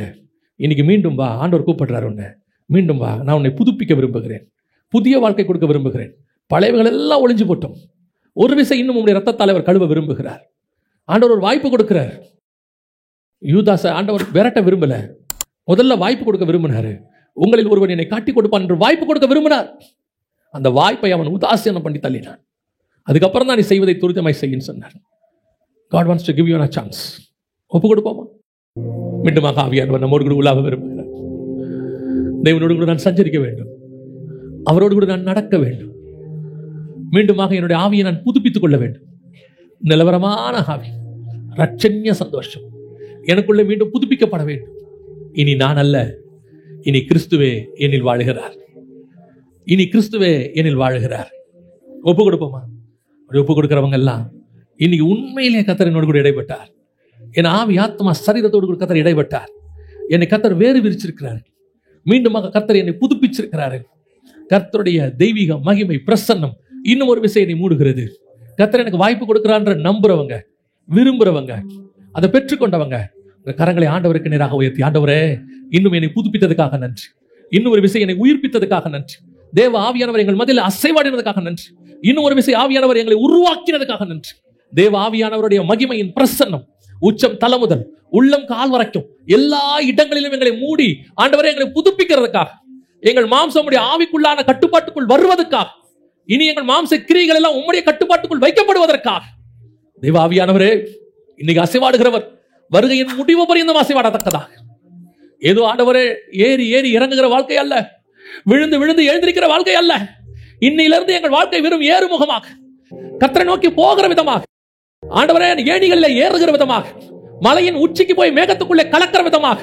இன்னைக்கு மீண்டும் வா. ஆண்டவர் கூப்பிடுறார் உன்னை, மீண்டும் வா. நான் உன்னை புதுப்பிக்க விரும்புகிறேன், புதிய வாழ்க்கை கொடுக்க விரும்புகிறேன். பழையவர்கள் எல்லாம் ஒளிஞ்சு போட்டோம். ஒரு விசை இன்னும் உங்களுடைய ரத்தத்தால் அவர் கழுவ விரும்புகிறார். ஆண்டவர் ஒரு வாய்ப்பு கொடுக்கிறார். யூதாச ஆண்டவர் விரட்ட விரும்பல, முதல்ல வாய்ப்பு கொடுக்க விரும்பினாரு. உங்களில் ஒருவன் என்னை காட்டி கொடுப்பான் என்று வாய்ப்பு கொடுக்க விரும்பினார். அந்த வாய்ப்பை அவன் உதாசீனம் பண்ணி தள்ளினான். அதுக்கப்புறம் தான் நீ செய்வதை துரிதமாய் செய்யின்னு சொன்னார். God wants to give you a chance. ஒப்பு கொடுப்போமா? மீண்டுமாக ஆவியானவர் நம்மோடு கூட உலாவ விரும்புகிறார். தேவனோடு கூட நான் சஞ்சரிக்க வேண்டும், அவரோடு கூட நான் நடக்க வேண்டும். மீண்டுமாக என்னுடைய ஆவியை நான் புதுப்பித்துக் கொள்ள வேண்டும். நிலவரமான ஆவி, ரட்சண்ய சந்தோஷம் எனக்குள்ளே மீண்டும் புதுப்பிக்கப்பட வேண்டும். இனி நான் அல்ல, இனி கிறிஸ்துவே என்னில் வாழுகிறார். இனி கிறிஸ்துவே என்னில் வாழுகிறார். ஒப்பு கொடுப்போமா? ஒப்பு கொடுக்கிறவங்க எல்லாம் இன்னைக்கு உண்மையிலே கர்த்தர் என்னோடு கூட இடைப்பட்டார். என் ஆவி ஆத்மா சரீரத்தோடு கூட கர்த்தர் இடைப்பட்டார். என்னை கர்த்தர் வேறு விரிச்சிருக்கிறார். மீண்டுமாக கர்த்தர் என்னை புதுப்பிச்சிருக்கிறாரு. கர்த்தருடைய தெய்வீக மகிமை பிரசன்னம் இன்னும் ஒரு விஷயம் மூடுகிறது. கர்த்தர் எனக்கு வாய்ப்பு கொடுக்கிறான்ற நம்புறவங்க, விரும்புறவங்க, அதை பெற்றுக்கொண்டவங்க கரங்களை ஆண்டவருக்கு நேராக உயர்த்தி, ஆண்டவரே இன்னும் என்னை புதுப்பித்ததுக்காக நன்றி, இன்னும் ஒரு விஷயம் என்னை உயிர்ப்பித்ததுக்காக நன்றி, தேவ ஆவியானவர் எங்கள் மத்தியில் அசைவாடினதுக்காக நன்றி, இன்னும் ஒரு விஷயம் ஆவியானவர் எங்களை உருவாக்கினதுக்காக நன்றி. தேவ ஆவியானவருடைய மகிமையின் பிரசன்னம் உச்சம் தலை முதல் உள்ளம் கால் வரைக்கும் எல்லா இடங்களிலும் எங்களை மூடி ஆண்டவரே எங்களை புதுப்பிக்கிறதுக்காக, எங்கள் மாம்சமுடைய ஆவிக்குள்ளான கட்டுப்பாட்டுக்குள் வருவதற்காக, இனி எங்கள் மாம்ச கிரியைகள் எல்லாம் உம்முடைய கட்டுப்பாட்டுக்குள் வைக்கப்படுவதற்காக தேவ ஆவியானவரே இன்னைக்கு அசைவாடுகிறவர் வருகையின் முடிவு பரியந்தம் அசைவாடத்தக்கதாக. ஏதோ ஆண்டவரே ஏறி ஏறி இறங்குகிற வாழ்க்கை அல்ல, விழுந்து விழுந்து எழுந்திருக்கிற வாழ்க்கை அல்ல. இன்னிலிருந்து எங்கள் வாழ்க்கை வெறும் ஏறுமுகமாக கர்த்தரை நோக்கி போகிற விதமாக, ஆண்டவரே ஏணிகளில் ஏறுகிற விதமாக, மலையின் உச்சிக்கு போய் மேகத்துக்குள்ளே கலக்கிற விதமாக,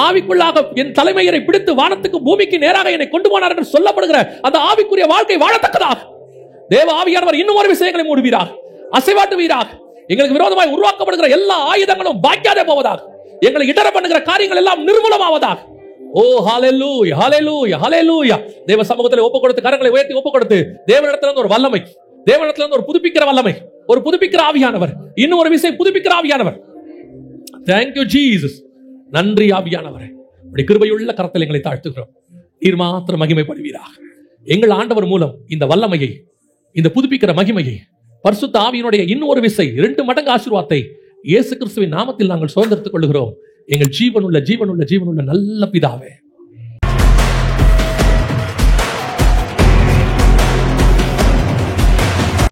ஆவிக்குள்ளாக என் தலைமையரை பிடித்து வானத்துக்கு பூமிக்கு நேராக என்னை கொண்டு போனார் என்று சொல்லப்படுகிற அந்த ஆவிக்குரிய வாழ்க்கை வாழத்தக்கதாக தேவ ஆவியானவர் இன்னும் ஒரு விஷயங்களை மூடுவீராக, அசைவாட்டுவீராக. எங்களுக்கு விரோதமாய் உருவாக்கப்படுகிற எல்லா ஆயுதங்களும் பாக்கியாதே போவதாக, எங்களை இடர பண்ணுகிற காரியங்கள் எல்லாம் நிர்மூலமாவதாக. ஓ ஹalleluya, ஹalleluya, ஹalleluya. தேவ சமூகத்தில் ஒப்பு கொடுத்து கரங்களை உயர்த்தி ஒப்பு கொடுத்து தேவனிடத்திலிருந்து ஒரு வல்லமை, தேவனிடத்திலிருந்து ஒரு புதுப்பிக்கிற வல்லமை, ஒரு புதுப்பிக்கிற ஆவியானவர், இன்னும் ஒரு விஷயம் புதுப்பிக்கிற ஆவியானவர். Thank you Jesus. நன்றி ஆவியானவரே, உம்முடைய கிருபையுள்ள கரத்தில் எங்களை தாழ்த்துகிறோம். நீர் மாத்திரம் மகிமைப்படுவீராக. எங்கள் ஆண்டவர் மூலம் இந்த வல்லமையை, இந்த புதுப்பிக்கிற மகிமையை, பரிசுத்த ஆவியினுடைய இன்னொரு விசை 2 மடங்கு ஆசீர்வாதத்தை இயேசு கிறிஸ்துவின் நாமத்தில் நாங்கள் சுதந்திரத்துக் கொள்கிறோம். எங்கள் ஜீவனுள்ள ஜீவனுள்ள ஜீவனுள்ள நல்ல பிதாவே.